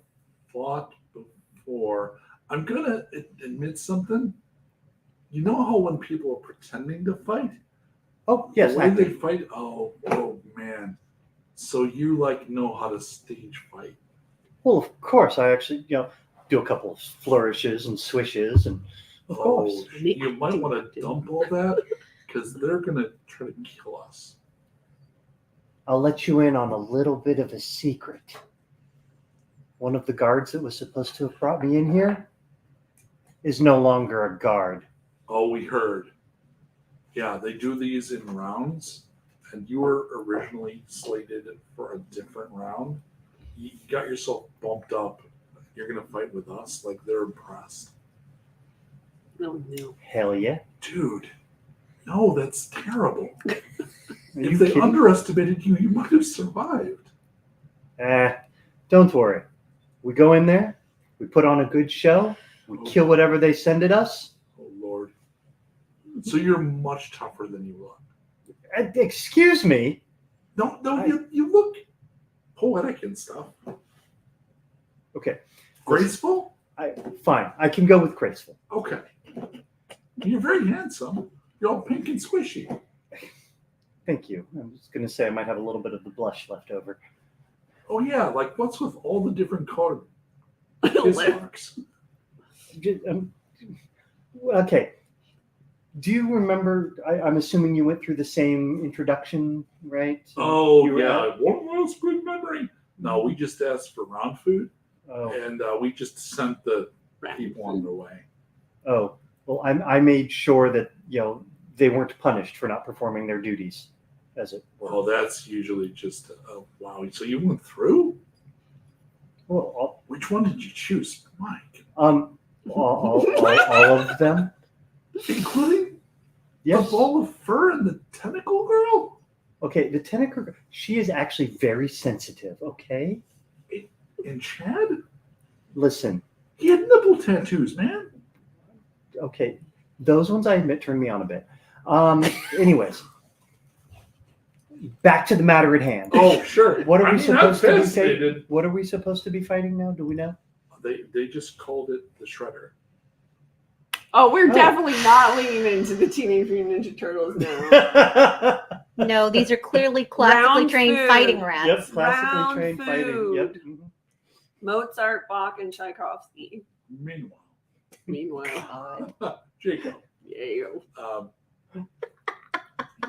fought before. I'm going to admit something. You know how when people are pretending to fight? Oh, yes, The way they acting. fight? Oh, man. So you know how to stage fight. Well, of course. I actually, do a couple of flourishes and swishes, and of course. You might want to dump all that because they're going to try to kill us. I'll let you in on a little bit of a secret. One of the guards that was supposed to have brought me in here is no longer a guard. Oh, we heard. Yeah, they do these in rounds, and you were originally slated for a different round. You got yourself bumped up. You're going to fight with us. Like, they're impressed. No, no. Hell yeah. Dude, no, that's terrible. Are If you they kidding? underestimated you, you might have survived. Don't worry. We go in there, we put on a good show, we kill whatever they send at us. Oh, Lord. So you're much tougher than you look. Excuse me. No, I- you look poetic and stuff. Okay, Graceful? fine. I can go with graceful. Okay. You're very handsome. You're all pink and squishy. Thank you. I was going to say I might have a little bit of the blush left over. Oh, yeah. Like, what's with all the different colored kiss marks? Okay. Do you remember? I'm assuming you went through the same introduction, right? Oh, You were yeah. at- One last good memory. No, we just asked for round food, Oh, and we just sent the people on their way. oh. Well, I made sure that they weren't punished for not performing their duties, as it were. Oh, that's usually just, wow. So you went through? Well, Which one did you choose, Mike? all of them. Including Yes. the ball of fur and the tentacle girl? Okay, the tentacle. She is actually very sensitive. Okay, And Chad? listen. He had nipple tattoos, man. Okay, those ones I admit turn me on a bit. Anyways, back to the matter at hand. Oh, sure. What are I we mean, supposed to I'm be fascinated. fighting? What are we supposed to be fighting now? Do we know? They just called it the Shredder. Oh, we're Oh. definitely not leaning into the Teenage Mutant Ninja Turtles now. No, these are clearly classically Round trained food. fighting Yep, rats. classically Round trained fighting. food. Yep. Mhm. Mozart, Bach, and Tchaikovsky. Meanwhile, Meanwhile, Jacob, yeah.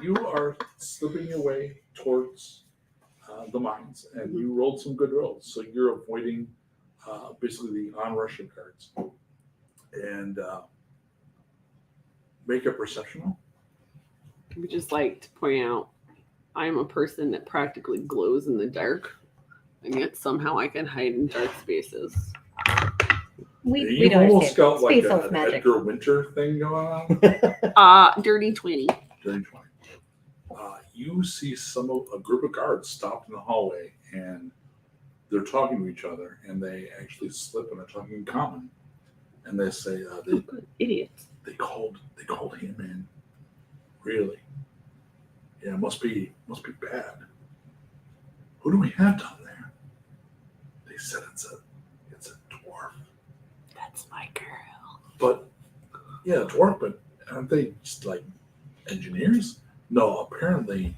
you are slipping your way towards the mines, and you rolled some good rolls. So you're avoiding basically the on-Russian guards. And make a perception roll. I would just like to point out I am a person that practically glows in the dark, and yet somehow I can hide in dark spaces. We You've don't almost understand. got like Space elf an magic. Edgar Winter thing going on. Dirty 20. During 20. You see a group of guards stopped in the hallway, and they're talking to each other, and they actually slip and are talking in common. And they say Idiots. they called him in. Really? Yeah, must be bad. Who do we have down there? They said it's a dwarf. That's my girl. But yeah, dwarf, but aren't they just like engineers? No, apparently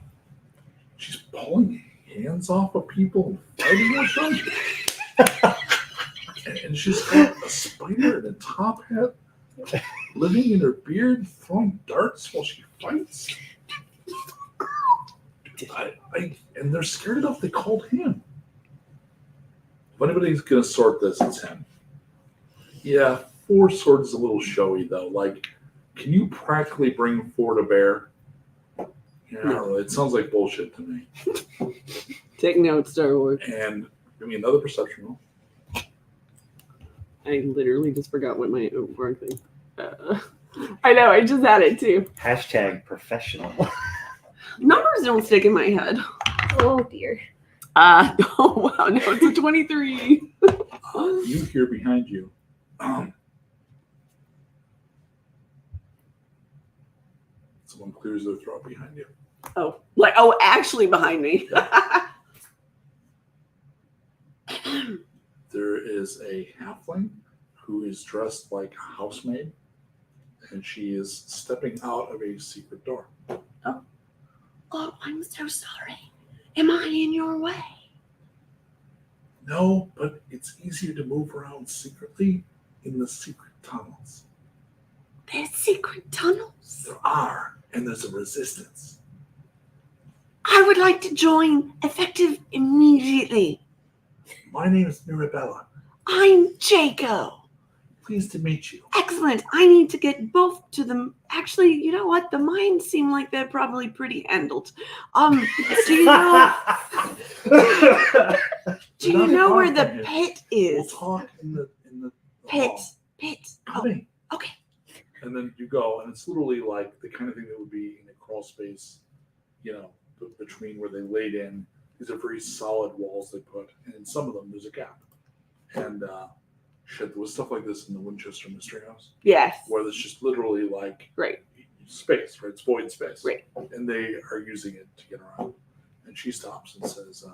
she's pulling hands off of people and fighting with them. And she's got a spider and a top hat living in her beard, throwing darts while she fights. And they're scared enough they called him. If anybody's gonna sort this, it's him. Yeah, 4 swords is a little showy though. Like, can you practically bring 4 to bear? Yeah, I don't know. It sounds like bullshit to me. Take notes, Star Wars. And give me another perception roll. I literally just forgot what my wrong thing. I know, I just had it too. Hashtag professional. Numbers don't stick in my head. Oh dear. Oh wow, no, it's a 23. You hear behind you. Someone clears their throat behind you. Oh, actually behind me. There is a halfling who is dressed like a housemaid, and she is stepping out of a secret door. Oh, I'm so sorry. Am I in your way? No, but it's easier to move around secretly in the secret tunnels. There's secret tunnels. There are, and there's a resistance. I would like to join effective immediately. My name is Mirabella. I'm Jaco. Pleased to meet you. Excellent. I need to get both to them. Actually, you know what? The mines seem like they're probably pretty handled. Do you know? Do you know where the pit We'll is? talk in the Pit. hall. Pit. Come in. Okay. And then you go, and it's literally like the kind of thing that would be in a crawl space, between where they laid in. These are very solid walls they put, and in some of them there's a gap. And there was stuff like this in the Winchester Mystery House, Yes. where there's just literally like Right. space, right? It's void space, Right. And they are using it to get around. And she stops and says,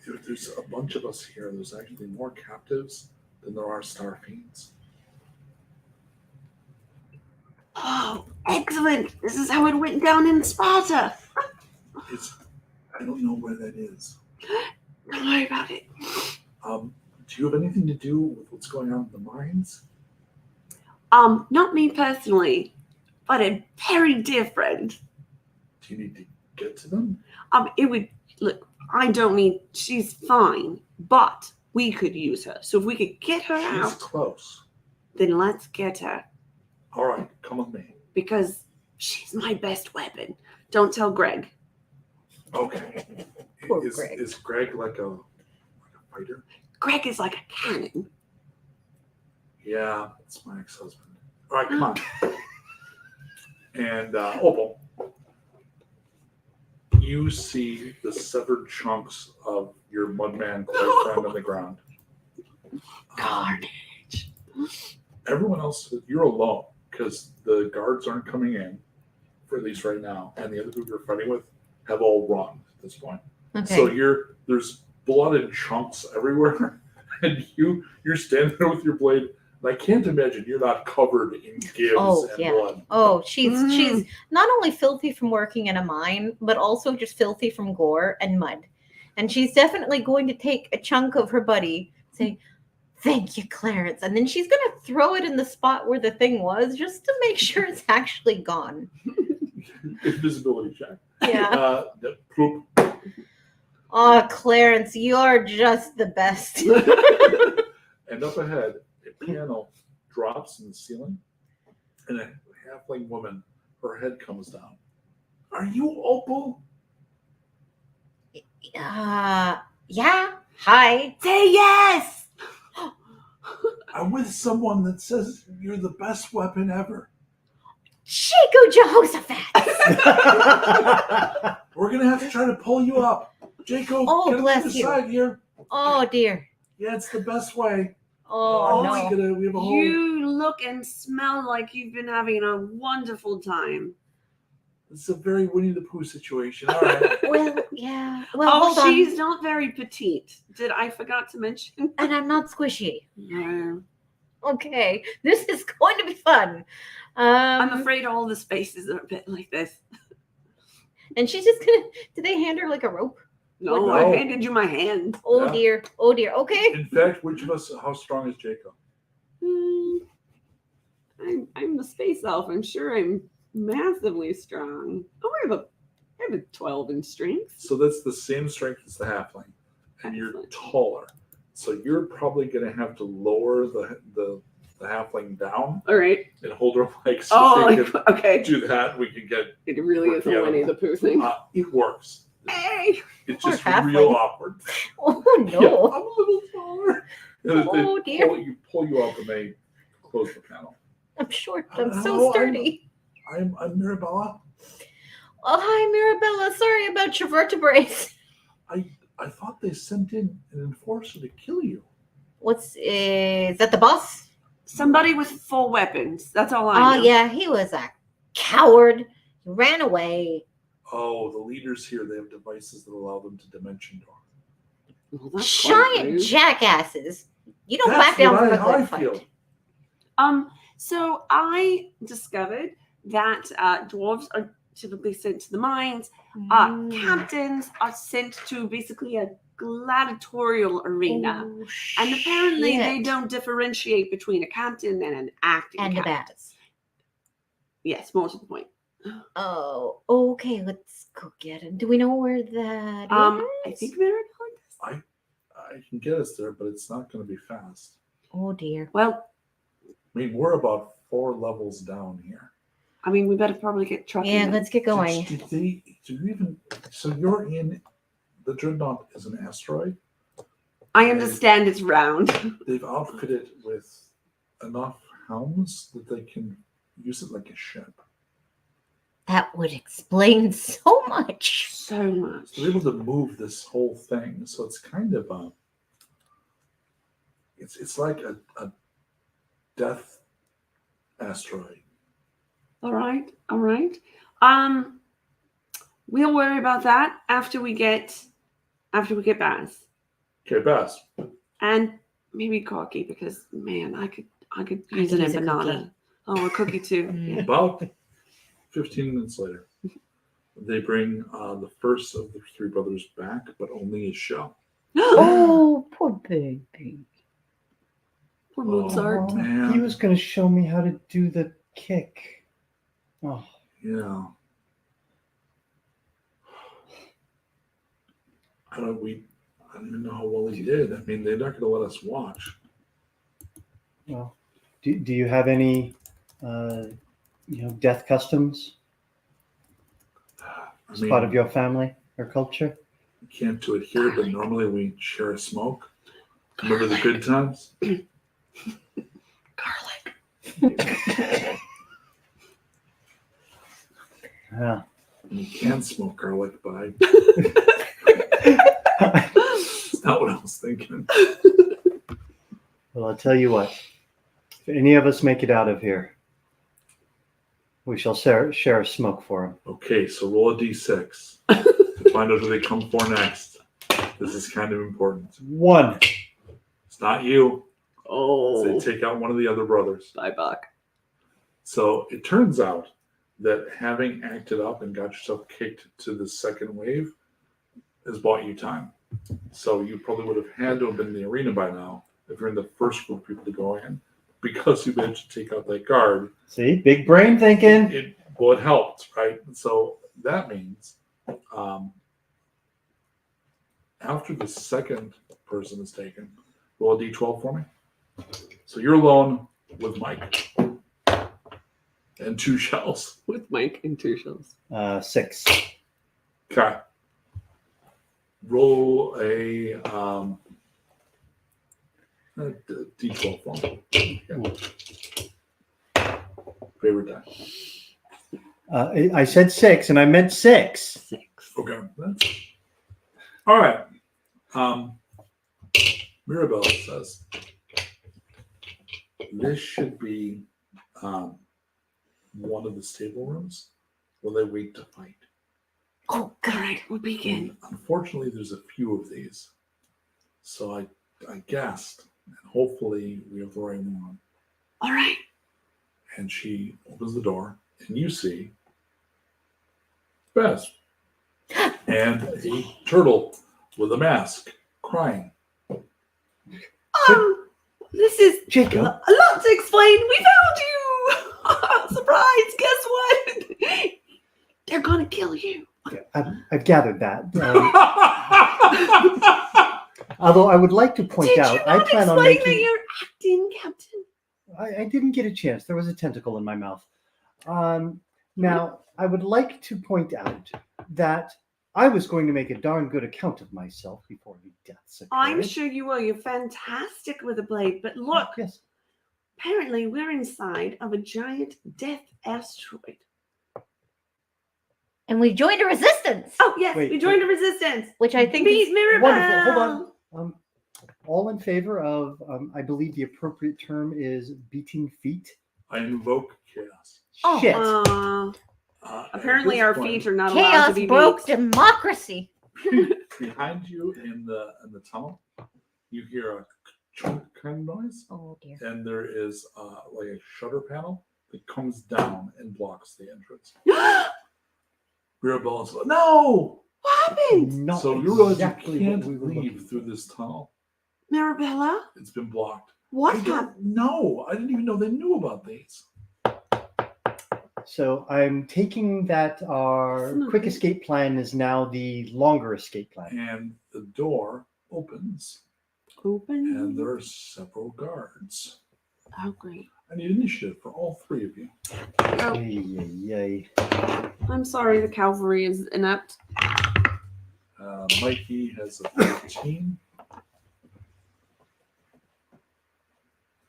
"There's a bunch of us here. There's actually more captives than there are star fiends." Oh, excellent. This is how it went down in Sparta. I don't know where that is. Don't worry about it. Do you have anything to do with what's going on in the mines? Not me personally, but a very dear friend. Do you need to get to them? It would look. I don't need. She's fine, but we could use her. So if we could get her She's out, close. then let's get her All right, come with me. because she's my best weapon. Don't tell Greg. Okay. Poor is, Greg. is Greg like a fighter? Greg is like a cannon. Yeah, it's my ex-husband. All right, come on. And Opal, you see the severed chunks of your mudman friend on the ground. Carnage. Everyone else, you're alone because the guards aren't coming in, for at least right now, and the other people you're fighting with have all run at this point. Okay. So there's blood in chunks everywhere, and you're standing there with your blade. And I can't imagine you're not covered in gibs and blood. Oh, she's not only filthy from working in a mine, but also just filthy from gore and mud. And she's definitely going to take a chunk of her buddy, say, "Thank you, Clarence," and then she's going to throw it in the spot where the thing was, just to make sure it's actually gone. Invisibility check. Yeah. Ploop. Oh, Clarence, you're just the best. And up ahead, a piano drops in the ceiling, and a halfling woman, her head comes down. Are you Opal? Yeah. Hi. Say yes. I'm with someone that says you're the best weapon ever. Jaco Jehoshaphat. We're gonna have to try to pull you up. Jacob, Oh, get on bless the you. side here. Oh dear. Yeah, it's the best way. Oh it's no. we have a whole. You look and smell like you've been having a wonderful time. It's a very Winnie the Pooh situation. All right. Well, yeah. Well, Oh, hold on. she's not very petite. Did I forgot to mention? And I'm not squishy. No. Okay, this is going to be fun. I'm afraid all the spaces are a bit like this. And she's just gonna. Did they hand her like a rope? No, No. I handed you my hand. Oh Yeah. dear. Oh dear. Okay. In fact, which of us? How strong is Jacob? I'm a space elf. I'm sure I'm massively strong. Oh, I have a 12 in strength. So that's the same strength as the halfling, and you're Excellent. taller. So you're probably gonna have to lower the halfling down All right. and hold her like so Oh, they like, can okay. do that. We can get. It really is a Yeah. Winnie the Pooh thing. It works. Hey. It's Poor just halfling. real awkward. Oh Yeah, no. I'm a little taller. And Oh, dear. Pull you up and they close the panel. I'm short. I'm Hello, so sturdy. I'm Mirabella. Oh hi, Mirabella. Sorry about your vertebrae. I thought they sent in an enforcer to kill you. Is that the boss? Somebody with 4 weapons. That's all I Oh know. yeah, he was a coward. He ran away. Oh, the leaders here, they have devices that allow them to dimension door. Well, that's quite Giant rude. jackasses. You don't That's back down what from a how I good fight. feel. So I discovered that dwarves are typically sent to the mines. Captains are sent to basically a gladiatorial arena. Oh, And apparently they shit. don't differentiate between a captain and an acting And a captain. baz. Yes, more to the point. Oh, okay. Let's go get him. Do we know where that is? I think Mirabelle does. I can get us there, but it's not going to be fast. Oh dear. Well, I mean, we're about 4 levels down here. I mean, we better probably get trucking. Yeah, then. let's get going. Do you even? So you're in the Dreadnought is an asteroid. I understand it's round. They've outfitted it with enough helms that they can use it like a ship. That would explain so much. So much. So they're able to move this whole thing. So it's kind of it's like a death asteroid. All right. We'll worry about that after we get Baz. Okay, Baz. And maybe Corky, because man, I could use could an use a empanada. cookie. Oh, a cookie too. Mm. Yeah. About 15 minutes later, they bring the first of the 3 brothers back, but only his shell. Oh, poor baby. Poor Mozart. Oh, man. He was going to show me how to do the kick. Oh, Yeah. I don't even know how well he did. I mean, they're not going to let us watch. well. Do you have any, death customs I as mean, part of your family or culture? we can't do it here, but normally we share a smoke. Remember the good times? Garlic. Yeah. You can smoke garlic, but it's not what I was thinking. Well, I'll tell you what. If any of us make it out of here, we shall share a smoke for him. Okay, so roll a d6 to find out who they come for next. This is kind of important. 1. It's not you. Oh, They take out one of the other brothers. bye, Buck. So it turns out that having acted up and got yourself kicked to the second wave has bought you time. So you probably would have had to have been in the arena by now if you're in the first group of people to go in, because you managed to take out that guard. See, big brain thinking. It helped, right? So that means after the second person is taken, roll a d12 for me. So you're alone with Mike and 2 shells. With Mike and 2 shells. 6. Okay. Roll a D12 phone. Yeah. Favorite die. I said 6, and I meant 6. Okay. All right. Mirabelle says this should be one of the stable rooms where they wait to fight. Oh, good. We begin. Unfortunately, there's a few of these, so I guessed, and hopefully we have the right one. All right. And she opens the door, and you see Bess and a turtle with a mask crying. This is Jacob. a lot to explain. We found you. Surprise! Guess what? They're gonna kill you. I've gathered that. Although I would like to point Did out, you I not plan on explain that making. you're acting, Captain? I didn't get a chance. There was a tentacle in my mouth. Now, I would like to point out that I was going to make a darn good account of myself before the deaths occurred. I'm sure you will. You're fantastic with a blade. But look, Yes. apparently we're inside of a giant death asteroid. And we joined a resistance, Oh yes, Wait, we joined a resistance. which I think Beat is Mirabelle. Wonderful. Hold on. All in favor of, I believe the appropriate term is beating feet. I invoke chaos. Oh, Shit. Apparently At our this point, feet are not allowed to chaos be broke beat. democracy. behind you in the tunnel. You hear a chunk kind of noise, Oh dear. and there is like a shutter panel that comes down and blocks the entrance. Mirabelle is like, no! What happened? Not So you realize exactly you what can't we were looking leave for. through this tunnel. Mirabella? It's been blocked. What I happened? don't know. I didn't even know they knew about these. So I'm taking that our That's not quick good. escape plan is now the longer escape plan. And the door opens, Open. and there are several guards. Oh great. I need initiative for all three of you. Oh, Yay. I'm sorry, the cavalry is inept. Mikey has a 13.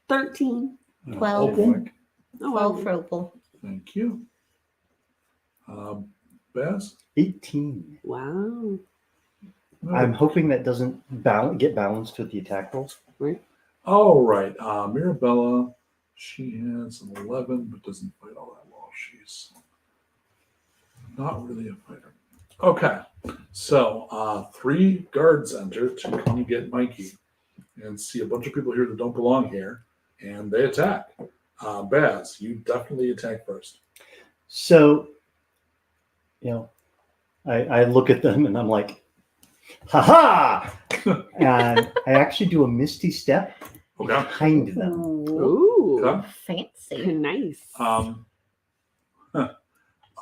13. 12. Opal, Oh, 12 wow. for Opal. thank you. Bess? 18. Wow. I'm hoping that doesn't get balanced with the attack rolls. All right. Mirabella, she has an 11, but doesn't fight all that well. She's not really a fighter. Okay. So 3 guards enter to come get Mikey and see a bunch of people here that don't belong here, and they attack. Baz, you definitely attack first. So, I look at them and I'm like, ha ha! And I actually do a misty step Okay. behind them. Ooh. Okay. Fancy. Nice.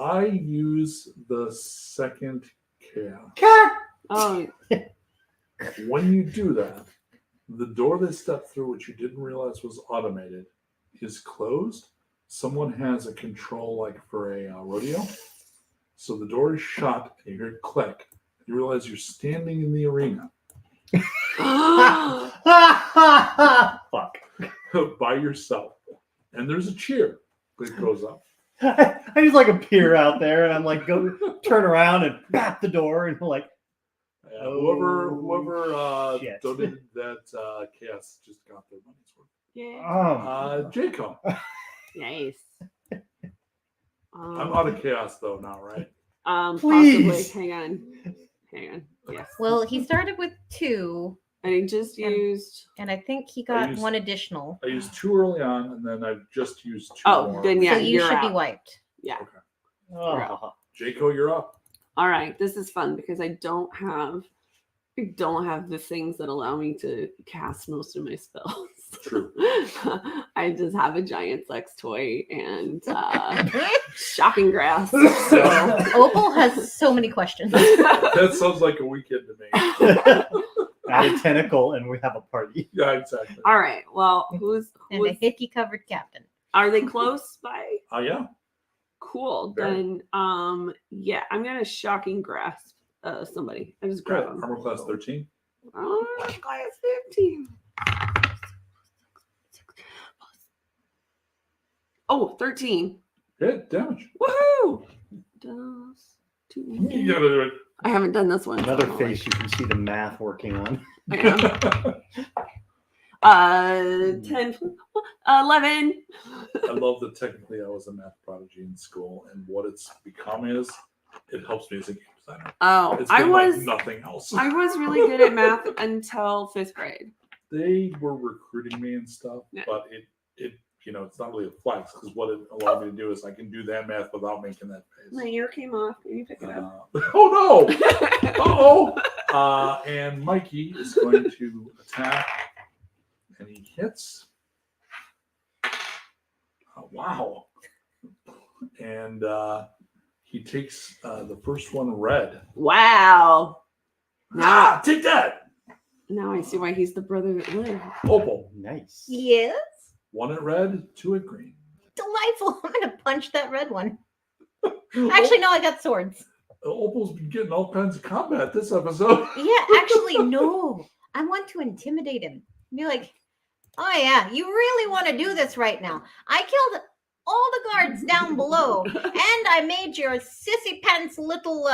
I use the second chaos. Oh, When you do that, the door they stepped through, which you didn't realize was automated, is closed. Someone has a control like for a rodeo. So the door is shut, and you hear it click. You realize you're standing in the arena Fuck. by yourself. And there's a cheer that goes up. I just like appear out there and I'm like, go turn around and bap the door and like, Whoever shit. donated that chaos just got their money's worth. yeah. Jacob. Nice. I'm out of chaos though now, right? Possibly. Please. Hang on. Yes. Well, he started with 2, And he just used. and I think he got used- 1 additional. I used 2 early on, and then I've just used 2 Oh, more. then yeah, so you you're should out. be wiped. Yeah. oh. Jaco, you're up. All right. This is fun because I don't have the things that allow me to cast most of my spells. True. I just have a giant sex toy and shocking grass. So Opal has so many questions. That sounds like a weekend to me. Add a tentacle and we have a party. Yeah, exactly. all right. Well, who's And a hickey covered captain. are they close by? Yeah. Cool. Very. Then yeah, I'm gonna shocking grasp somebody. I just Good. grab them. Armor class 13. Oh, class 15. Oh, 13. Hit damage. Woohoo! Does two. You gotta do it. I haven't done this one. Another so I'm face you can see the math working on. like, I am. 10, 11. I love that technically I was a math prodigy in school, and what it's become is it helps me as a game designer. Oh, It's I been was like nothing else. I was really good at math until 5th grade. They were recruiting me and stuff, Yeah. but it it's not really a flex because what it allowed me to do is I can do that math without making that My face. ear came off. Can you pick it up? Oh no! Uh-oh! And Mikey is going to attack, and he hits. Wow! And he takes the first one red. Wow. Now, Take that! now I see why he's the brother that lived. Opal. Nice. Yes. 1 at red, 2 at green. Delightful. I'm gonna punch that red one. Actually, no, I got swords. Opal's been getting all kinds of combat this episode. Yeah, actually, no. I want to intimidate him. Be like, oh yeah, you really want to do this right now. I killed all the guards down below, and I made your sissy pants little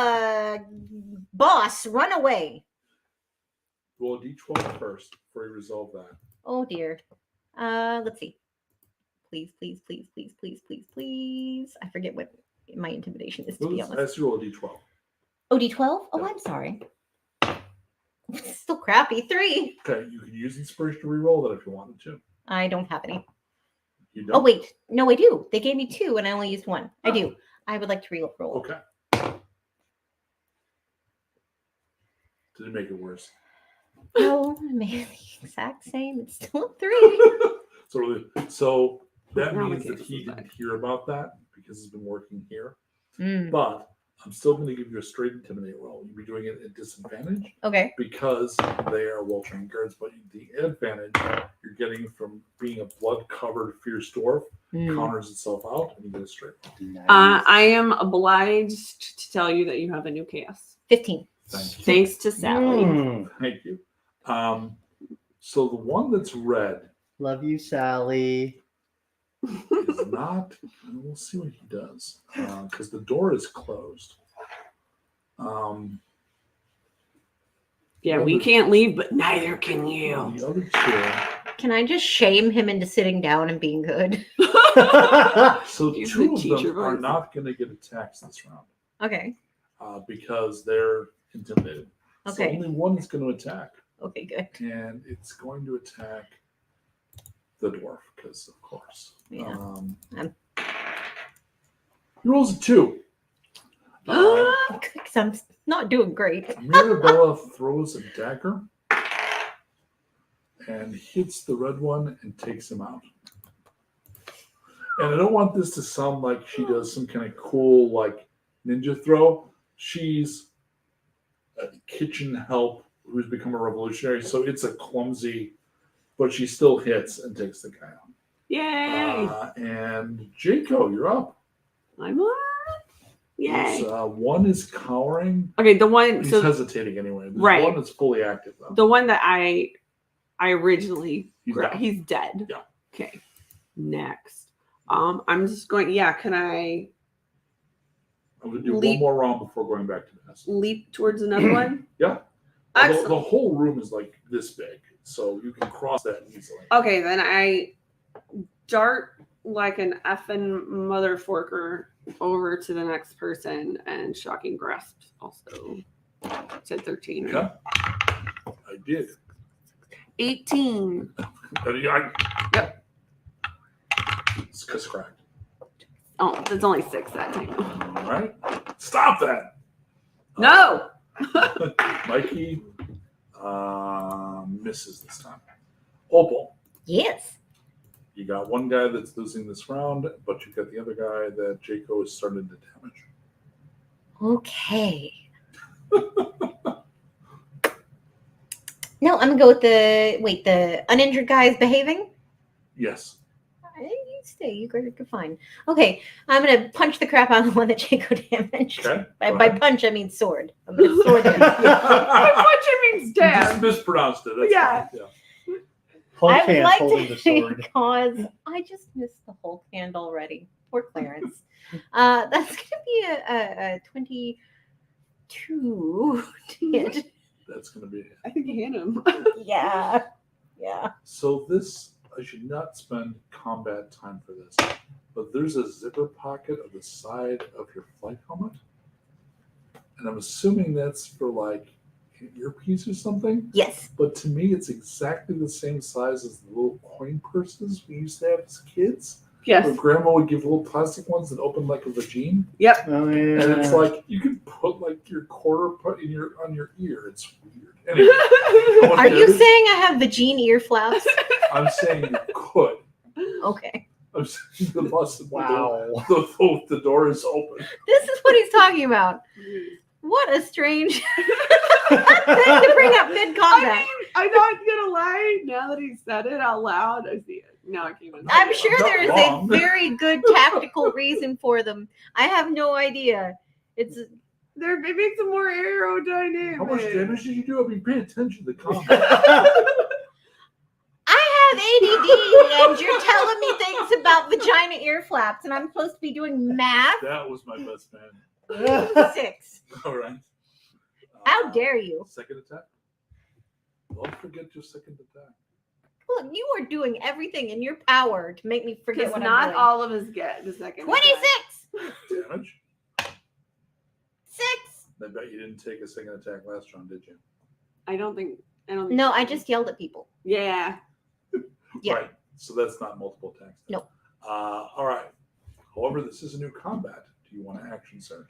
boss run away. Roll a d12 first before you resolve that. Oh dear. Let's see. Please, please, please, please, please, please, please. I forget what my intimidation is, to be honest. Let's roll a d12. Oh, D12? Oh, Yeah. I'm sorry. It's still crappy. 3. Okay, you can use inspiration to re-roll that if you wanted to. I don't have any. You don't? Oh, wait. No, I do. They gave me 2 and I only used 1. I do. I would like to re-roll. Okay. Did it make it worse? No, I made the exact same. It's still a 3. So that Now means we that can't he decide. didn't hear about that because he's been working here. Mm, But I'm still going to give you a straight intimidate roll. You'll be doing it at disadvantage okay. because they are well-trained guards. But the advantage you're getting from being a blood-covered fierce dwarf Mm. counters itself out, and you get a straight roll. Nice. I am obliged to tell you that you have a new chaos. 15. Thank you. Thanks to Sally. Mm. Thank you. So the one that's red Love you, Sally. is not. We'll see what he does because the door is closed. Yeah, we can't leave, but neither can you. The other two. Can I just shame him into sitting down and being good? So Use two the of teacher them are voice. not going to get attacks this round Okay. because they're intimidated. So Okay. only one is going to attack, Okay, good. and it's going to attack the dwarf because, of course. Yeah. He rolls a 2. Because I'm not doing great. Mirabella throws a dagger and hits the red one and takes him out. And I don't want this to sound like she does some kind of cool like ninja throw. She's a kitchen help who's become a revolutionary, so it's a clumsy, but she still hits and takes the guy out. Yay! And Jaco, you're up. I'm on. Yay! It's, one is cowering. Okay, the one. He's So hesitating anyway. There's Right. one that's fully active though. the one that I originally He's down. he's dead. Yeah. Okay. Next. I'm just going. Yeah. Can I I'm gonna do Leap- one more round before going back to this. leap towards another one? Yeah. Excellent. The whole room is like this big, so you can cross that easily. Okay, then I dart like an effing mother forker over to the next person and shocking grasp also. Said 13. Right? Okay. I did. 18. Yep. It's cracked. Oh, there's only 6 that time. All right. Stop that. No. Mikey misses this time. Opal, Yes. you got one guy that's losing this round, but you got the other guy that Jaco is starting to damage. Okay. No, I'm gonna go with the uninjured guy is behaving. Yes. You stay, you guys are fine. Okay, I'm gonna punch the crap out of the one that Jaco damaged. Okay. By go ahead. punch, I mean sword. I'm gonna sword him. What you means You just mispronounced it. That's Yeah. fine. Yeah. Hulk I would hands like holding to the sword. because I just missed the Hulk hand already. Poor Clarence. That's gonna be a 22 to hit. That's going to be. I think you hit him. Yeah. Yeah. So this, I should not spend combat time for this, but there's a zipper pocket of the side of your flight helmet, and I'm assuming that's for like an earpiece or something. Yes. But to me, it's exactly the same size as the little coin purses we used to have as kids. Yes. Where Grandma would give little plastic ones that open like a vagine, Yep. Oh, yeah. and it's like you can put like your quarter put in your on your ear. It's weird. Anyway, Are you saying I have vagine ear flaps? I'm saying you could. Okay. I'm saying the bus. Wow. The door is open. This is what he's talking about. What a strange thing to bring up mid combat. I'm not gonna lie. Now that he said it out loud, I see it. Now I can't even. I'm sure Not there is wrong. a very good tactical reason for them. I have no idea. It's They're it makes it more aerodynamic. How much damage did you do? I mean, pay attention to the combat. I have ADD and you're telling me things about vagina ear flaps and I'm supposed to be doing math? That was my best man. 6. All right. How dare you? Second attack. Don't forget your second attack. Look, you are doing everything in your power to make me forget Because what not I'm doing. all of us get the second. 26! Damage. 6! I bet you didn't take a second attack last round, did you? I don't think. No, I just yelled at people. Yeah. Yeah. Right. So that's not multiple attacks. then. No. All right. However, this is a new combat. Do you want to action surge?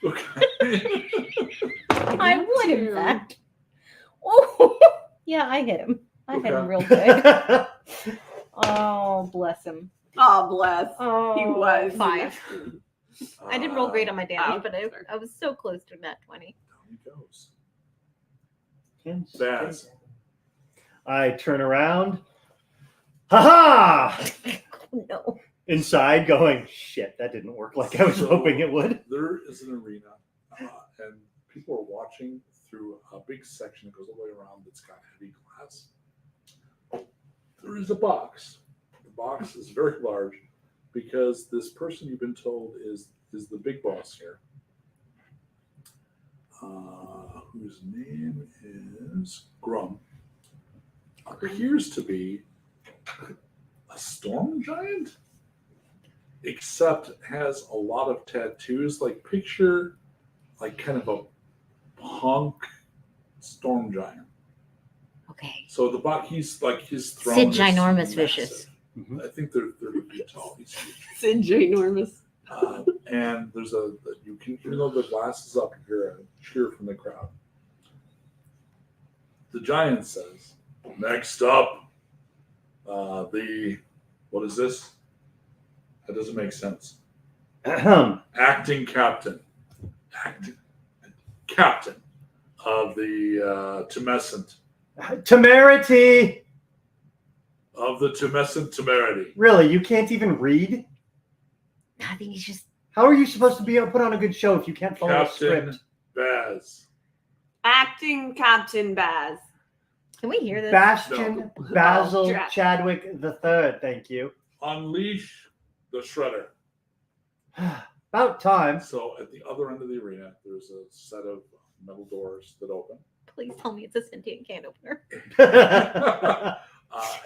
Okay. I would, in fact. Oh, yeah, I hit him. I hit him Okay. real good. Oh, bless him. Oh, bless. Oh, He was 5. I didn't roll great on my damage, Ouch. but I was so close to that 20. Down he goes. Baz. Baz. I turn around. Ha ha! No. Inside, going, shit, that didn't work like I was hoping it would. There is an arena, and people are watching through a big section that goes all the way around that's got heavy glass. There is a box. The box is very large because this person you've been told is the big boss here, whose name is Grum, appears to be a storm giant, except has a lot of tattoos. Like picture like kind of a punk storm giant. Okay. So the bot, he's like his throne. Sid is Ginormous massive. Vicious. Mhm. I think they're 30 feet tall. He's huge. It's ginormous. And there's you can, even though the glass is up, you hear a cheer from the crowd. The giant says, "Next up, what is this? That doesn't make sense. Ahem. Acting captain of the Tumescent, Temerity! of the Tumescent Temerity." Really, you can't even read? I think he's just. How are you supposed to be able to put on a good show if you can't follow a Captain script? Baz. Acting Captain Baz. Can we hear this? Bastion Basil Oh, drat. Chadwick III, thank you. Unleash the Shredder. About time. So at the other end of the arena, there's a set of metal doors that open. Please tell me it's a sentient can opener.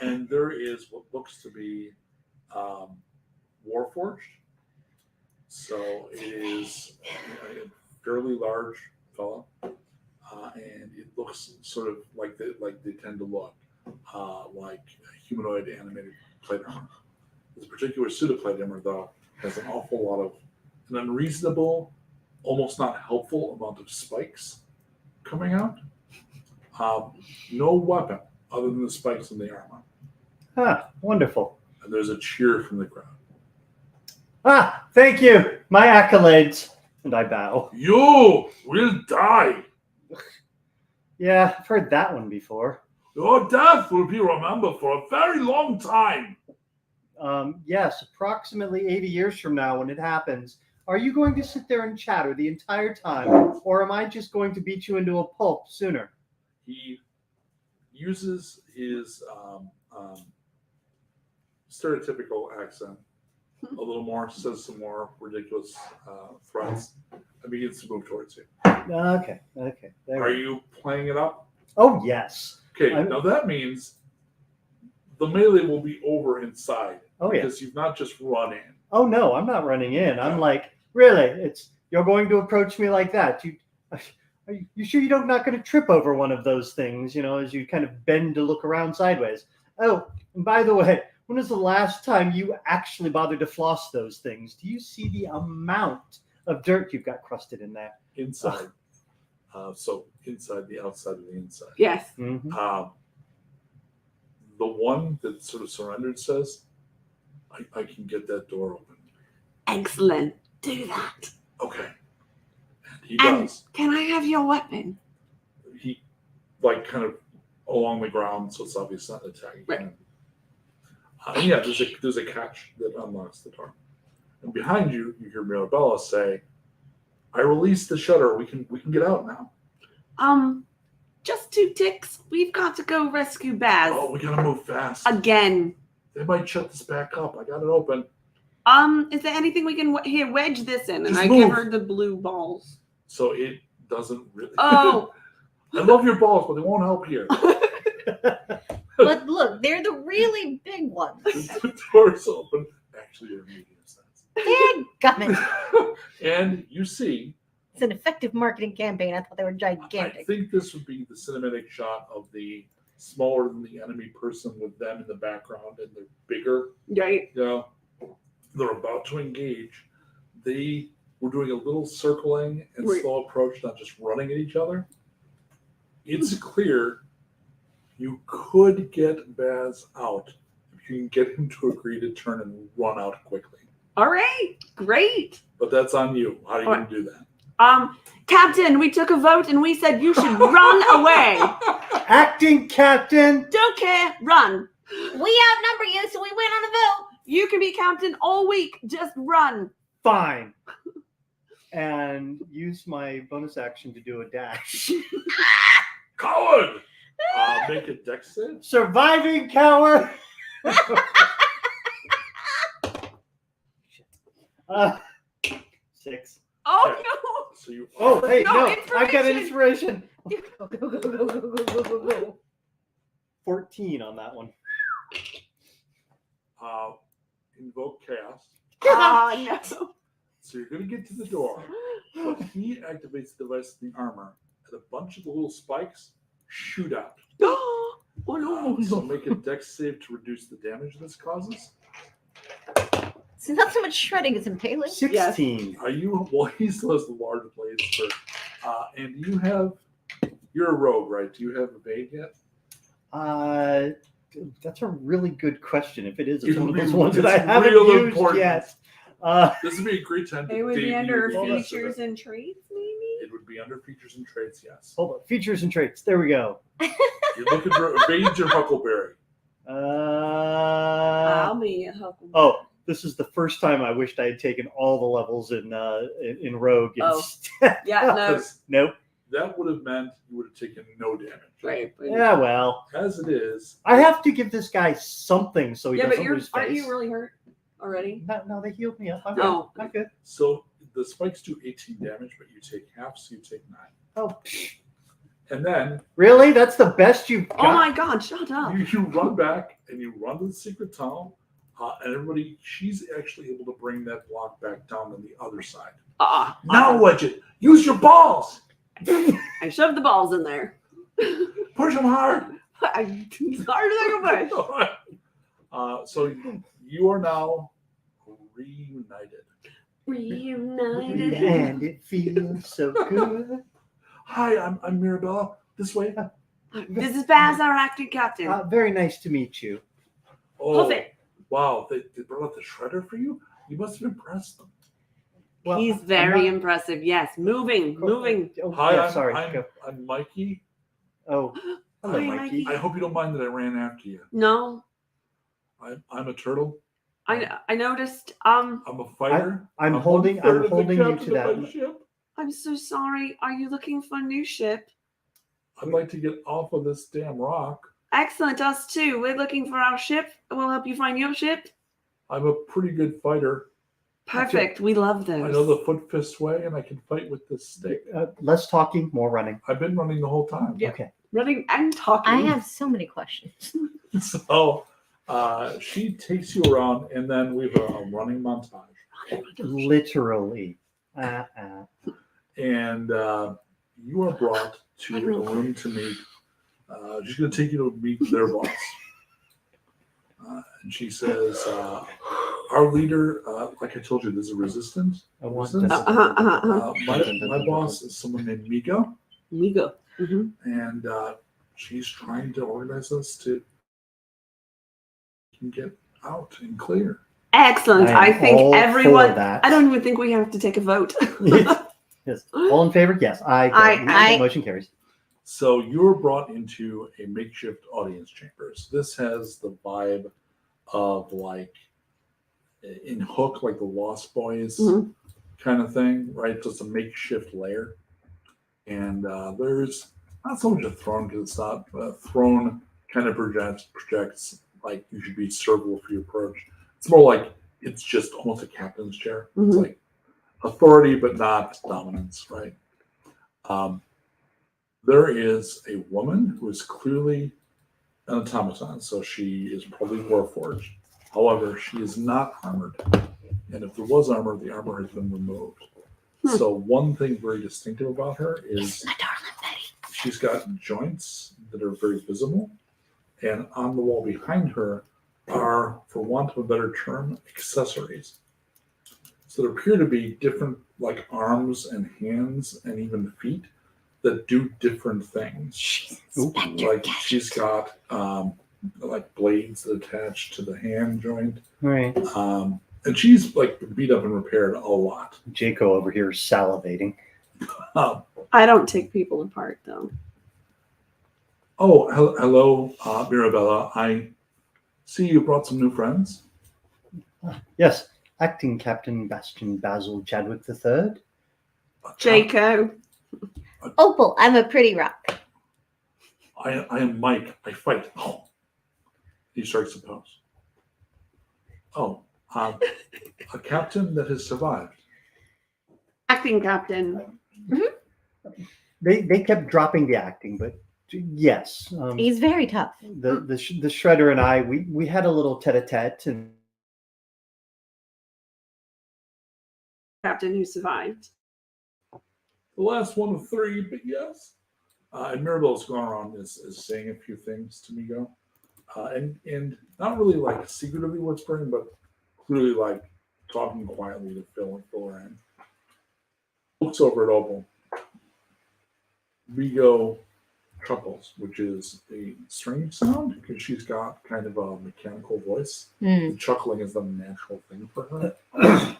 And there is what looks to be Warforged. So it is a fairly large fellow, and it looks sort of like they tend to look, like a humanoid animated plate armor. This particular suit of plate armor, though, has an awful lot of an unreasonable, almost not helpful amount of spikes coming out. No weapon other than the spikes in the armor. Huh, wonderful. And there's a cheer from the crowd. Ah, thank you. My accolades. And I bow. You will die. Yeah, I've heard that one before. Your death will be remembered for a very long time. Yes, approximately 80 years from now when it happens. Are you going to sit there and chatter the entire time, or am I just going to beat you into a pulp sooner? You uses his stereotypical accent a little more, says some more ridiculous threats, and begins to move towards you. Okay. There Are we- you playing it up? Oh yes. Okay, I'm- now that means the melee will be over inside. Oh yeah. Because you've not just run in. Oh no, I'm not running in. I'm like, really? You're going to approach me like that? Are you sure you're not going to trip over one of those things? As you kind of bend to look around sideways. Oh, and by the way, when was the last time you actually bothered to floss those things? Do you see the amount of dirt you've got crusted in there? Inside. So inside the outside of the inside. Yes. Mhm. The one that sort of surrendered says, I can get that door open. Excellent. Do that. Okay. And he And does. can I have your weapon? He, like, kind of along the ground, so it's obvious not an attack. Right. And yeah, there's a catch that unlocks the door. And behind you, you hear Mirabella say, I released the shutter. We can get out now. Just 2 ticks. We've got to go rescue Baz. Oh, we gotta move fast. Again. They might shut this back up. I got it open. Is there anything we can here wedge this in? And Just I move. give her the blue balls. So it doesn't really. Oh. I love your balls, but they won't help here. But look, they're the really big ones. The door's open. Actually, they're medium size. Dadgummit. And you see, It's an effective marketing campaign. I thought they were I gigantic. think this would be the cinematic shot of the smaller than the enemy person with them in the background, and they're bigger. Right. They're about to engage. They were doing a little circling and Right. slow approach, not just running at each other. It's clear you could get Baz out if you can get him to agree to turn and run out quickly. All right. Great. But that's on you. How are you going to do that? Captain, we took a vote and we said you should run away. Acting captain. Don't care. Run. We outnumber you, so we went on a vote. You can be captain all week. Just run. Fine. And use my bonus action to do a dash. Coward! Make a dex save. Surviving coward. 6. Oh Okay. no. So you. Oh, hey, No, no, I've got an inspiration. inspiration. Go, go, go, go, go, go, go, go, go. 14 on that one. Invoke chaos. No. So you're going to get to the door. But he activates the device in the armor, and a bunch of the little spikes shoot out. Oh no. So make a dex save to reduce the damage this causes. It's not so much shredding as impaling. 16. Are you? Well, he still has the large blades for, and you're a rogue, right? Do you have evade yet? That's a really good question. If it is, it's It'll one of be- those ones that I it's haven't real used important. yet. This would be a great time to It would be debut under the rest of features it. and traits, maybe? It would be under features and traits, yes. Hold on. Features and traits. There we go. You're looking for evade your Huckleberry. I'll be a Huckleberry. Oh, this is the first time I wished I had taken all the levels in Rogue. Oh. Instead. Yeah, no. Because Nope. that would have meant you would have taken no damage. Right. But, Yeah, well, As it is, I have to give this guy something so he yeah, but doesn't lose aren't face. you really hurt already? No, they healed me up. I'm Oh. good. I'm good. so the spikes do 18 damage, but you take half, so you take 9. Oh, And then really? That's the best you've got? Oh my god, shut up. you run back and you run to the secret tunnel, and everybody, she's actually able to bring that block back down on the other side. Now, Widget, use your balls. I shoved the balls in there. Push them hard. It's harder than a push. So you are now reunited. Reunited. And it feels so good. Hi, I'm Mirabella. This way. This is Baz, our acting captain. Very nice to meet you. Oh, Hoof it. wow. They brought out the shredder for you? You must have impressed them. Well, He's I'm very not- impressive. Yes, moving. Oh, Hi, yeah, sorry. I'm Mikey. Oh, hello, Hi, Mikey. Mikey. I hope you don't mind that I ran after you. No, I'm a turtle. I noticed. I'm a fighter. I'm one holding third of the you to captain of my that. ship. I'm so sorry. Are you looking for a new ship? I'd like to get off of this damn rock. Excellent. Us too. We're looking for our ship. We'll help you find your ship. I'm a pretty good fighter. Perfect. We love those. I know the foot fist way, and I can fight with this stick. Less talking, more running. I've been running the whole time. Yeah. Okay. Running and talking. I have so many questions. So she takes you around, and then we have a running montage. Literally. And you are brought to a room to meet. She's going to take you to meet their boss. And she says, our leader, like I told you, there's a resistance. I want Resistance? to- My boss is someone named Miko, Migo. Mm-hmm. and she's trying to organize us to get out and clear. Excellent. I I am think all for everyone. that. I don't even think we have to take a vote. Yes. All in favor? Yes. I- Motion carries. So you're brought into a makeshift audience chambers. This has the vibe of like in Hook, like the Lost Boys Mhm. kind of thing, right? Just a makeshift lair. And there's not so much a throne because it's not a throne kind of projects like you should be servable for your approach. It's more like it's just almost a captain's chair. It's Mhm. like authority, but not dominance, right? There is a woman who is clearly an automaton, so she is probably warforged. However, she is not armored. And if there was armor, the armor has been removed. So one thing very distinctive about her is My darling Betty. she's got joints that are very visible. And on the wall behind her are, for want of a better term, accessories. So there appear to be different like arms and hands and even feet that do different things. She's Ooh, Inspector Like Gadget. she's got like blades that attach to the hand joint. Right. And she's like beat up and repaired a lot. Jaco over here is salivating. Um, I don't take people apart though. hello, Mirabella. I see you brought some new friends. Yes. Acting Captain Bastion Basil Chadwick III. Jaco. Opal, I'm a pretty rock. I am Mike. I fight. Oh. He strikes a pose. Oh, a captain that has survived. Acting captain. They kept dropping the acting, but yes. He's very tough. The Shredder and I, we had a little tete-a-tete, and Captain who survived. The last one of three, but yes. And Mirabella's gone around is saying a few things to Migo. And not really like secretively whispering, but clearly like talking quietly to fill her in. Looks over at Opal. Migo chuckles, which is a strange sound because she's got kind of a mechanical voice. Mm. Chuckling is the natural thing for her.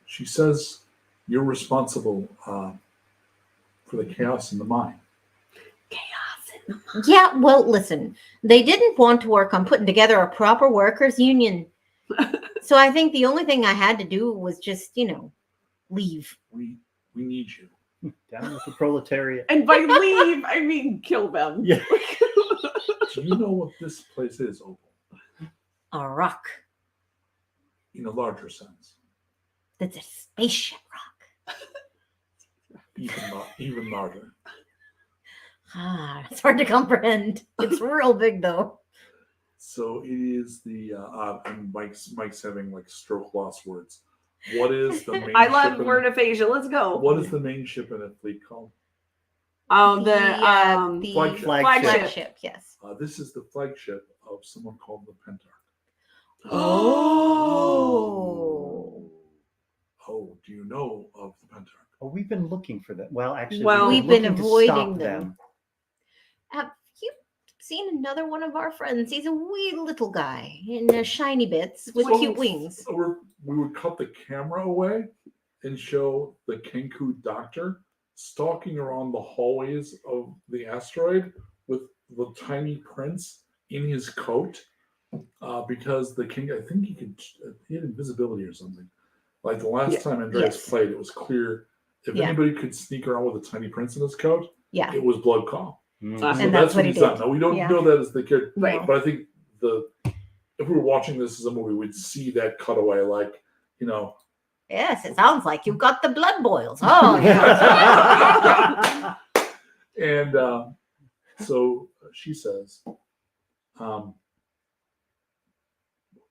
She says you're responsible for the chaos in the mine. Yeah, well, listen, they didn't want to work on putting together a proper workers' union. So I think the only thing I had to do was just, leave. We need you. down with the proletariat. And by leave, I mean kill them. Yeah. Do you know what this place is, Opal? A rock. In a larger sense. That's a spaceship rock. Even larger. Ah, it's hard to comprehend. It's real big, though. So it is the and Mike's having like stroke lost words. What is the main I love ship in- word aphasia. Let's go. What is the main ship in a fleet called? The Flagship. Flagship, yes. This is the flagship of someone called the Pentarch. Oh. Oh, do you know of the Pentarch? Oh, we've been looking for them. Well, actually, Well, We've been looking to avoiding stop them. Have you seen another one of our friends? He's a wee little guy in shiny bits with So- cute wings. so we would cut the camera away and show the Kenku doctor stalking around the hallways of the asteroid with the tiny prince in his coat because the king, I think he had invisibility or something. Like the last Yeah. time Andreas Yes. played, it was clear if Yeah. anybody could sneak around with a tiny prince in his coat, Yeah. it was Blood Call. Mhm. So And that's what he he's done. did. Now we don't Yeah. know that as the character, Right. but I think if we were watching this as a movie, we'd see that cutaway, like, you know. Yes, it sounds like you've got the blood boils. Oh, yeah. And so she says,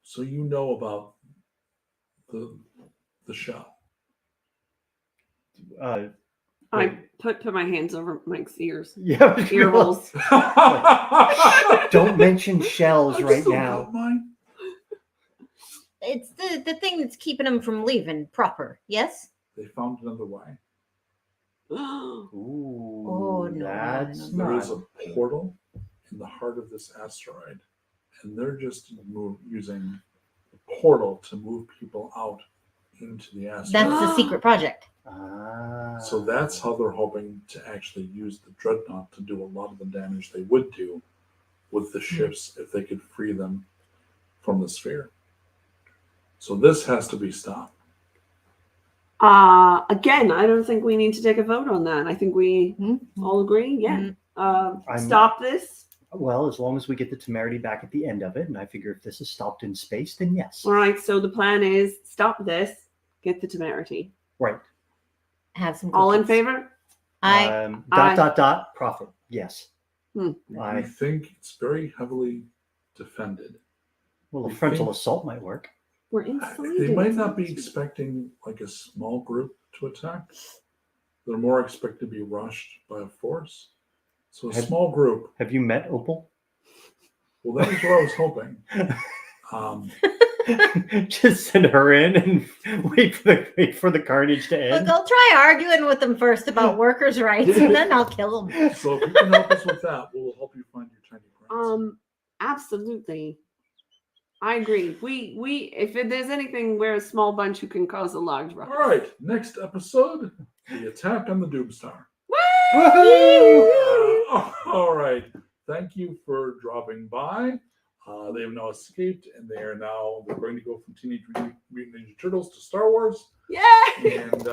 so you know about the show. I put my hands over Mike's ears. Yeah. Ear holes. Don't mention shells I'm right still now. got mine. It's the thing that's keeping him from leaving proper. Yes? They found another way. Ooh, Oh, no, that's no, There not. is a portal in the heart of this asteroid, and they're just using the portal to move people out into the asteroid. That's the secret project. Ah. So that's how they're hoping to actually use the dreadnought to do a lot of the damage they would do with the ships if they could free them from the sphere. So this has to be stopped. Again, I don't think we need to take a vote on that. I think we all agree. Yeah. Stop this. Well, as long as we get the temerity back at the end of it, and I figure if this is stopped in space, then yes. All right. So the plan is stop this, get the temerity. Right. Have some All in cookies. favor? I Profit. Yes. I I think it's very heavily defended. well, a You frontal think- assault might work. We're inside. They might not be expecting like a small group to attack. They're more expected to be rushed by a force. So a Have- small group. Have you met Opal? Well, that was what I was hoping. Just send her in and wait for the carnage to Look, end. I'll try arguing with them first about workers' rights, and then I'll kill them. So if you can help us with that, we'll help you find your tiny friends. Absolutely. I agree. We if there's anything, we're a small bunch who can cause a large ruckus. All right, next episode, the attack on the Doomstar. Woohoo! All right, thank you for dropping by. They have now escaped, and they're going to go from Teenage Mutant Ninja Turtles to Star Wars, Yay! and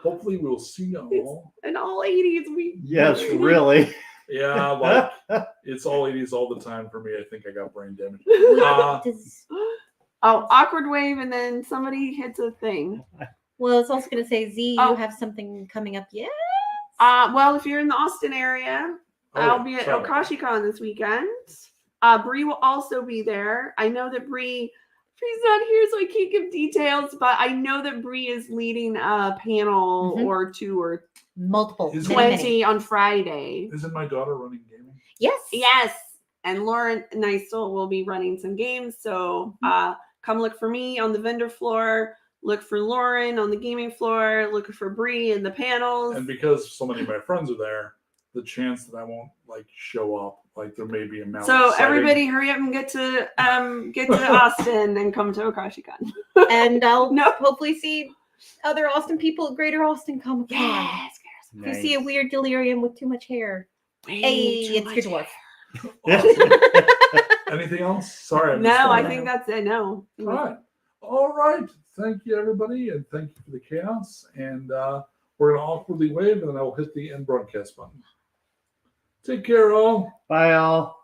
hopefully we'll see you all. In all 80s, we Yes, really. Yeah, like it's all 80s all the time for me. I think I got brain damage. Does- Oh, awkward wave, and then somebody hits a thing. well, I was also going to say, Z, Oh. you have something coming up yet? Well, if you're in the Austin area, I'll be at sorry. OkashiCon this weekend. Bree will also be there. I know that Bree's not here, so I can't give details, but I know that Bree is leading a panel Mhm. or two or Multiple. Is- many, 20 many. on Friday. Isn't my daughter running gaming? Yes. Yes. And Lauren Neistel will be running some games. So come look for me on the vendor floor. Look for Lauren on the gaming floor. Look for Bree in the panels. And because so many of my friends are there, the chance that I won't like show up, like there may be a mountain. So sighting. everybody, hurry up and get to Austin and come to OkashiCon. And I'll No. hopefully see other Austin people at Greater Austin Comic Con. Yes. If you see a weird delirium with too much hair, Way hey, too it's much your dwarf. Awesome. Anything else? Sorry. missed No, I that. think that's it. No. All right. All right. Thank you, everybody, and thank you for the chaos. And we're going to awkwardly wave, and then I will hit the end broadcast button. Take care, all. Bye, all.